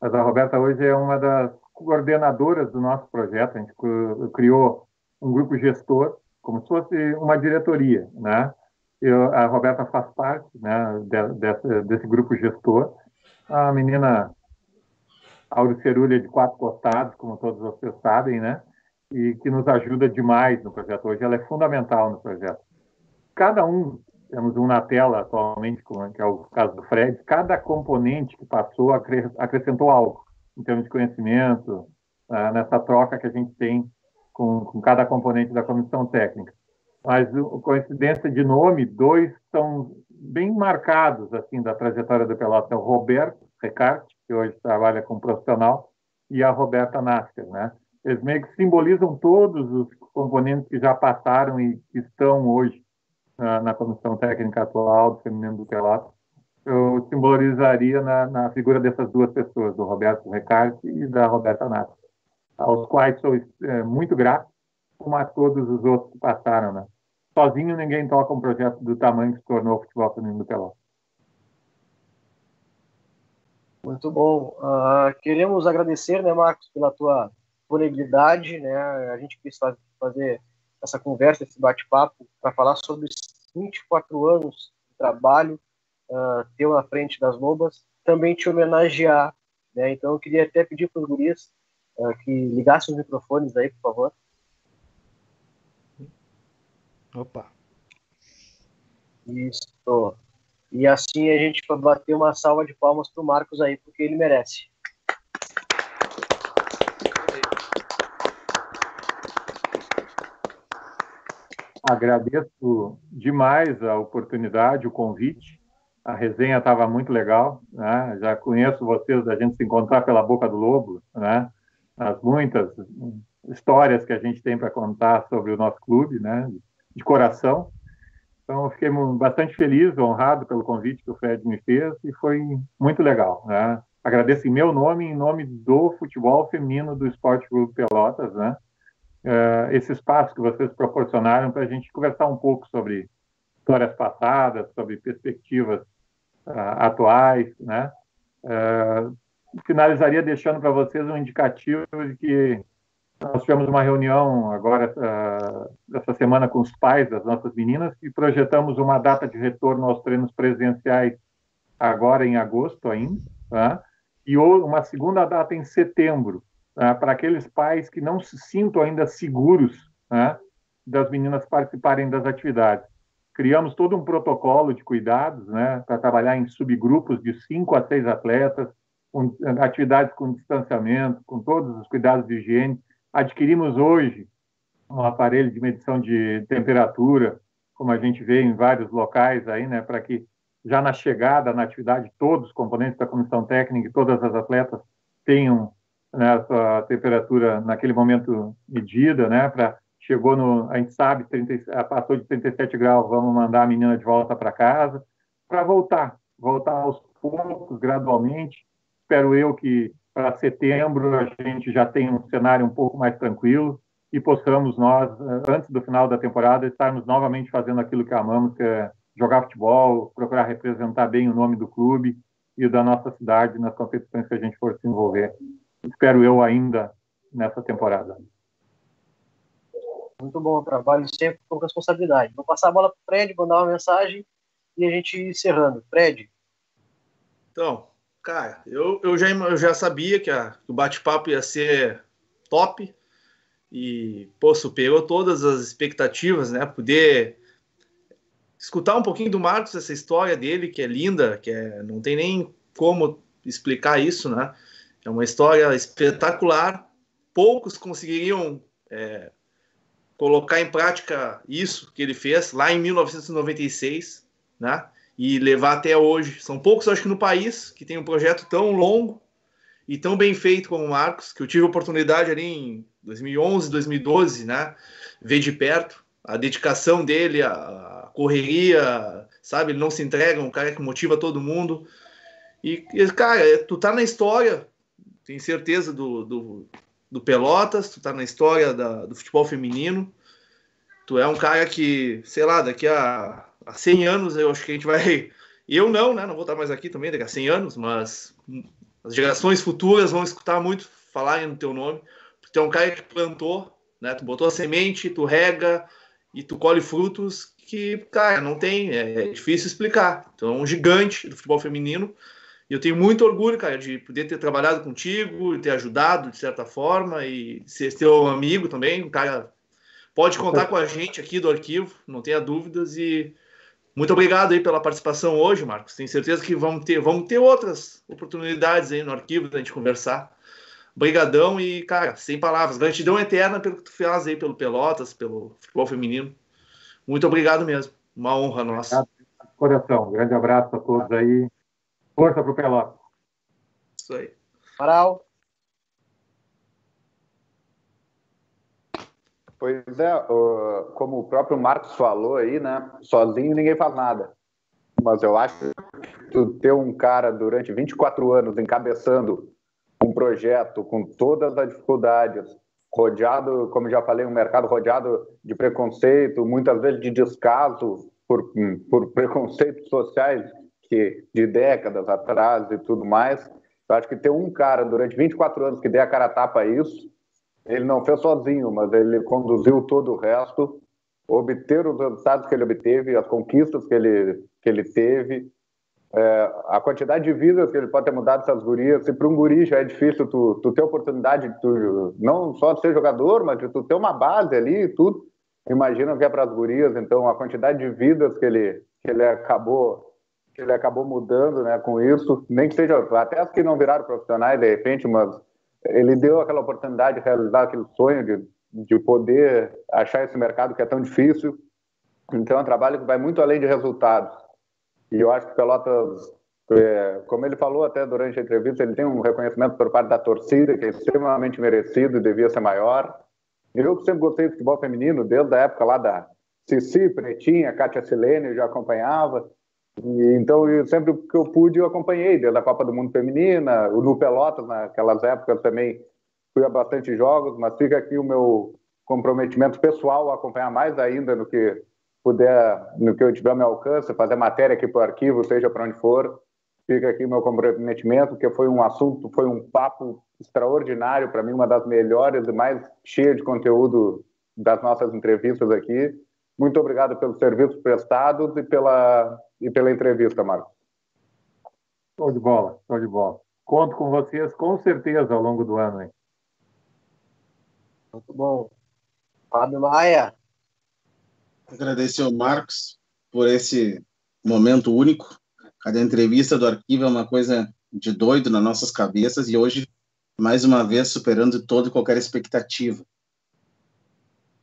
mas a Roberta hoje é uma das coordenadoras do nosso projeto. A gente criou um grupo gestor, como se fosse uma diretoria, né? A Roberta faz parte, né, desse grupo gestor. A menina Auricerulha de 4 costados, como todos vocês sabem, né? E que nos ajuda demais no projeto. Hoje ela é fundamental no projeto. Cada um, temos um na tela atualmente, que é o caso do Fred, cada componente que passou acrescentou algo, em termos de conhecimento, nessa troca que a gente tem com cada componente da comissão técnica. Mas, coincidência de nome, 2 são bem marcados, assim, da trajetória do Pelotas. É o Roberto Recarte, que hoje trabalha como profissional, e a Roberta Nasker, né? Eles meio que simbolizam todos os componentes que já passaram e que estão hoje na comissão técnica atual do feminino do Pelotas. Eu simbolizaria na figura dessas 2 pessoas, do Roberto Recarte e da Roberta Nasker, aos quais sou muito grato, como a todos os outros que passaram, né? Sozinho ninguém toca um projeto do tamanho que se tornou o futebol feminino do Pelotas. Muito bom. Queremos agradecer, né, Marcos, pela tua disponibilidade, né? A gente quis fazer essa conversa, esse bate-papo, para falar sobre os 24 anos de trabalho teu na frente das Lobas, também te homenagear, né? Então eu queria até pedir para os guris que ligassem os microfones aí, por favor. Opa. Isso. E assim a gente vai bater uma salva de palmas para o Marcos aí, porque ele merece. Agradeço demais a oportunidade, o convite. A resenha estava muito legal, né? Já conheço vocês, da gente se encontrar pela Boca do Lobo, né? As muitas histórias que a gente tem para contar sobre o nosso clube, né, de coração. Então, eu fiquei bastante feliz, honrado pelo convite que o Fred me fez e foi muito legal, né? Agradeço em meu nome e em nome do futebol feminino do Esporte Clube Pelotas, né? Esse espaço que vocês proporcionaram para a gente conversar um pouco sobre histórias passadas, sobre perspectivas atuais, né? Finalizaria deixando para vocês um indicativo de que nós tivemos uma reunião agora, essa semana, com os pais das nossas meninas e projetamos uma data de retorno aos treinos presenciais agora em agosto ainda, tá? E uma segunda data em setembro, tá? Para aqueles pais que não se sintam ainda seguros, tá? Das meninas participarem das atividades. Criamos todo um protocolo de cuidados, né? Para trabalhar em subgrupos de 5 a 6 atletas, com atividades com distanciamento, com todos os cuidados de higiene. Adquirimos hoje um aparelho de medição de temperatura, como a gente vê em vários locais aí, né, para que já na chegada na atividade todos os componentes da comissão técnica e todas as atletas tenham, né, a sua temperatura naquele momento medida, né, a gente sabe, passou de 37 graus, vamos mandar a menina de volta para casa, para voltar aos poucos, gradualmente. Espero eu que para setembro a gente já tenha um cenário um pouco mais tranquilo e possamos nós, antes do final da temporada, estarmos novamente fazendo aquilo que amamos, que é jogar futebol, procurar representar bem o nome do clube e da nossa cidade nas competições que a gente for se envolver. Espero eu ainda nessa temporada. Muito bom o trabalho, sempre com responsabilidade. Vou passar a bola para o Fred, mandar uma mensagem e a gente ir encerrando. Fred. Então, cara, eu já sabia que o bate-papo ia ser top e, pô, superou todas as expectativas, né? Poder escutar um pouquinho do Marcos, essa história dele, que é linda, não tem nem como explicar isso, né? É uma história espetacular. Poucos conseguiriam colocar em prática isso que ele fez lá em 1996, né? E levar até hoje. São poucos, acho que no país, que tem um projeto tão longo e tão bem feito como o Marcos, que eu tive a oportunidade ali em 2011, 2012, né? Ver de perto a dedicação dele, a correria, sabe? Ele não se entrega, um cara que motiva todo mundo. E cara, tu tá na história, tenho certeza, do Pelotas, tu tá na história do futebol feminino. Tu é um cara que, sei lá, daqui a 100 anos eu acho que a gente vai... Eu não, né? Não vou estar mais aqui também daqui a 100 anos, mas as gerações futuras vão escutar muito falarem no teu nome, porque tu é um cara que plantou, né? Tu botou a semente, tu rega e tu colhe frutos que, cara, não tem, é difícil explicar. Então é um gigante do futebol feminino e eu tenho muito orgulho, cara, de poder ter trabalhado contigo, ter ajudado de certa forma e ser teu amigo também, um cara... Pode contar com a gente aqui do arquivo, não tenha dúvidas. E muito obrigado aí pela participação hoje, Marcos. Tenho certeza que vamos ter outras oportunidades aí no arquivo da gente conversar. Obrigadão e, cara, sem palavras. Gratidão eterna pelo que tu faz aí pelo Pelotas, pelo futebol feminino. Muito obrigado mesmo. Uma honra nossa. Coração. Grande abraço a todos aí. Força pro Pelotas. Isso aí. Paral. Pois é, como o próprio Marcos falou aí, né? Sozinho ninguém faz nada. Mas eu acho que tu ter um cara durante 24 anos encabeçando um projeto com todas as dificuldades, rodeado, como já falei, um mercado rodeado de preconceito, muitas vezes de descaso por preconceitos sociais de décadas atrás e tudo mais. Eu acho que ter um cara durante 24 anos que dê a cara a tapa a isso, ele não fez sozinho, mas ele conduziu todo o resto, obter os resultados que ele obteve, as conquistas que ele teve, a quantidade de vidas que ele pode ter mudado essas gurias. Se para um guri já é difícil tu ter oportunidade de não só de ser jogador, mas de tu ter uma base ali e tudo, imagina que é para as gurias. Então a quantidade de vidas que ele acabou mudando, né, com isso, nem que seja até as que não viraram profissionais de repente, mas ele deu aquela oportunidade de realizar aquele sonho de poder achar esse mercado que é tão difícil. Então é um trabalho que vai muito além de resultados. E eu acho que Pelotas, como ele falou até durante a entrevista, ele tem um reconhecimento por parte da torcida que é extremamente merecido e devia ser maior. Eu sempre gostei de futebol feminino, desde a época lá da Cici, Pretinha, Kátia Silene, eu já acompanhava. E, então, sempre que eu pude, eu acompanhei, desde a Copa do Mundo Feminina, no Pelotas, naquelas épocas também fui a bastante jogos, mas fica aqui o meu comprometimento pessoal a acompanhar mais ainda no que puder, no que eu tiver ao meu alcance, fazer matéria aqui para o arquivo, seja para onde for. Fica aqui o meu comprometimento, porque foi um assunto, foi um papo extraordinário, para mim, uma das melhores e mais cheia de conteúdo das nossas entrevistas aqui. Muito obrigado pelos serviços prestados e pela entrevista, Marcos. Show de bola, show de bola. Conto com vocês, com certeza, ao longo do ano, hein? Muito bom. Fábio Maia. Agradecer ao Marcos por esse momento único. Cada entrevista do arquivo é uma coisa de doido nas nossas cabeças e hoje, mais uma vez, superando toda e qualquer expectativa.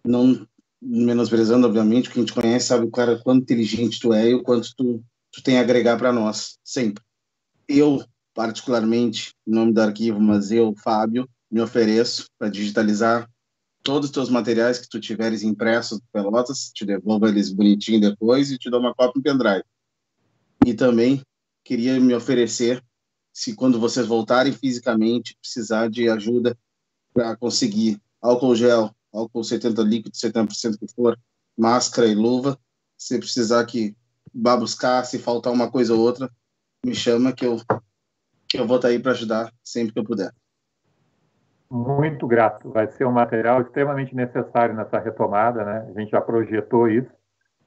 Não menosprezando, obviamente, o que a gente conhece, sabe o cara quanto inteligente tu é e o quanto tu tem a agregar para nós, sempre. Eu, particularmente, em nome do arquivo, mas eu, Fábio, me ofereço para digitalizar todos os teus materiais que tu tiveres impressos do Pelotas, te devolvo eles bonitinho depois e te dou uma cópia em pendrive. E também queria me oferecer, se quando vocês voltarem fisicamente, precisar de ajuda para conseguir álcool gel, álcool 70 líquido, 70% que for, máscara e luva, se precisar que vá buscar, se faltar uma coisa ou outra, me chama que eu vou estar aí para ajudar sempre que eu puder. Muito grato. Vai ser um material extremamente necessário nessa retomada, né? A gente já projetou isso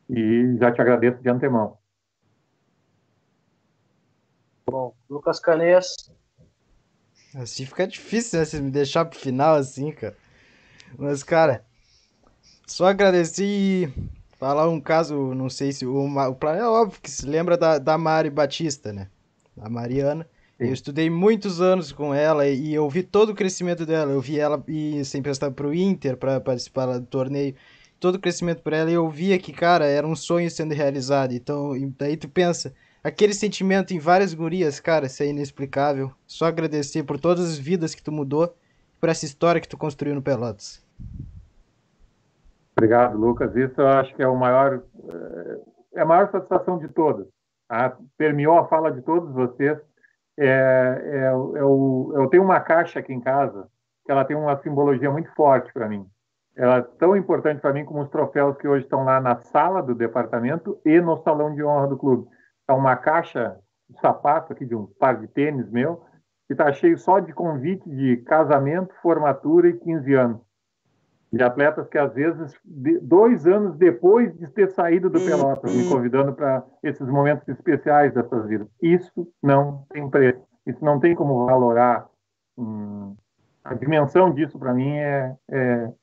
e já te agradeço de antemão. Bom, Lucas Canês. Assim fica difícil, né? Você me deixar pro final assim, cara. Mas, cara, só agradecer e falar um caso, não sei se o Planeta é óbvio que se lembra da Mari Batista, né? A Mariana. Sim. Eu estudei muitos anos com ela e eu vi todo o crescimento dela. Eu vi ela ir sempre estar pro Inter para participar do torneio. Todo o crescimento por ela e eu via que, cara, era um sonho sendo realizado. Então, daí tu pensa, aquele sentimento em várias gurias, cara, isso é inexplicável. Só agradecer por todas as vidas que tu mudou, por essa história que tu construiu no Pelotas. Obrigado, Lucas. Isso eu acho que é a maior satisfação de todas. Tá? Permeou a fala de todos vocês. Eu tenho uma caixa aqui em casa que ela tem uma simbologia muito forte para mim. Ela é tão importante para mim como os troféus que hoje estão lá na sala do departamento e no salão de honra do clube. É uma caixa de sapato aqui de um par de tênis meu que está cheio só de convite de casamento, formatura e 15 anos. De atletas que, às vezes, 2 anos depois de ter saído do Pelotas, me convidando para esses momentos especiais dessas vidas. Isso não tem preço. Isso não tem como valorar. A dimensão disso, para mim, é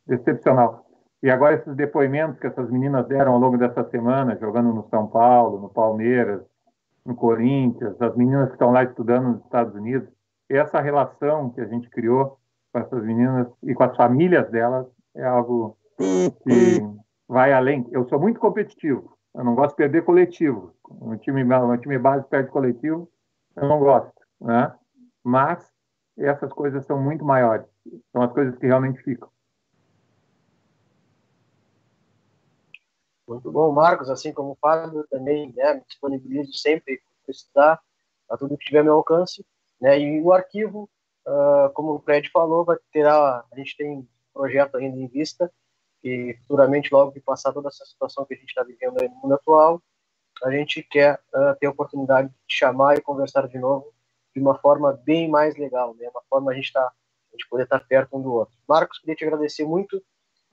excepcional. E agora, esses depoimentos que essas meninas deram ao longo dessa semana, jogando no São Paulo, no Palmeiras, no Corinthians, as meninas que estão lá estudando nos Estados Unidos, essa relação que a gente criou com essas meninas e com as famílias delas, é algo que vai além. Eu sou muito competitivo, eu não gosto de perder coletivo. Um time base perde coletivo, eu não gosto, né? Mas essas coisas são muito maiores, são as coisas que realmente ficam. Muito bom, Marcos, assim como o Fábio, também, né, me disponibilizo sempre para estudar a tudo que tiver ao meu alcance, né, e o arquivo, como o Fred falou, a gente tem projeto ainda em vista e futuramente, logo que passar toda essa situação que a gente está vivendo aí no mundo atual, a gente quer ter a oportunidade de chamar e conversar de novo de uma forma bem mais legal, né? Uma forma a gente poder estar perto um do outro. Marcos, queria te agradecer muito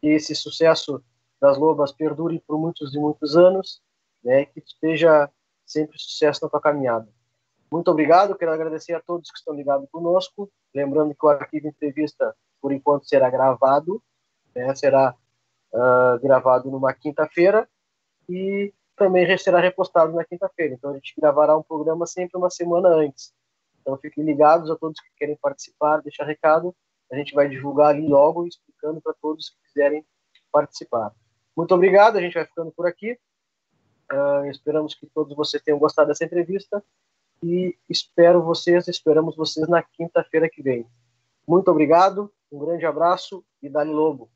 e esse sucesso das Lobas perdure por muitos e muitos anos, né? Que esteja sempre sucesso na tua caminhada. Muito obrigado, quero agradecer a todos que estão ligados conosco, lembrando que o Arquivo Entrevista por enquanto será gravado, né? Será gravado numa quinta-feira e também será repostado na quinta-feira. Então a gente gravará um programa sempre uma semana antes. Então fiquem ligados a todos que querem participar, deixar recado. A gente vai divulgar ali logo, explicando para todos que quiserem participar. Muito obrigado, a gente vai ficando por aqui. Esperamos que todos vocês tenham gostado dessa entrevista e esperamos vocês na quinta-feira que vem. Muito obrigado, um grande abraço e dá-lhe lobo.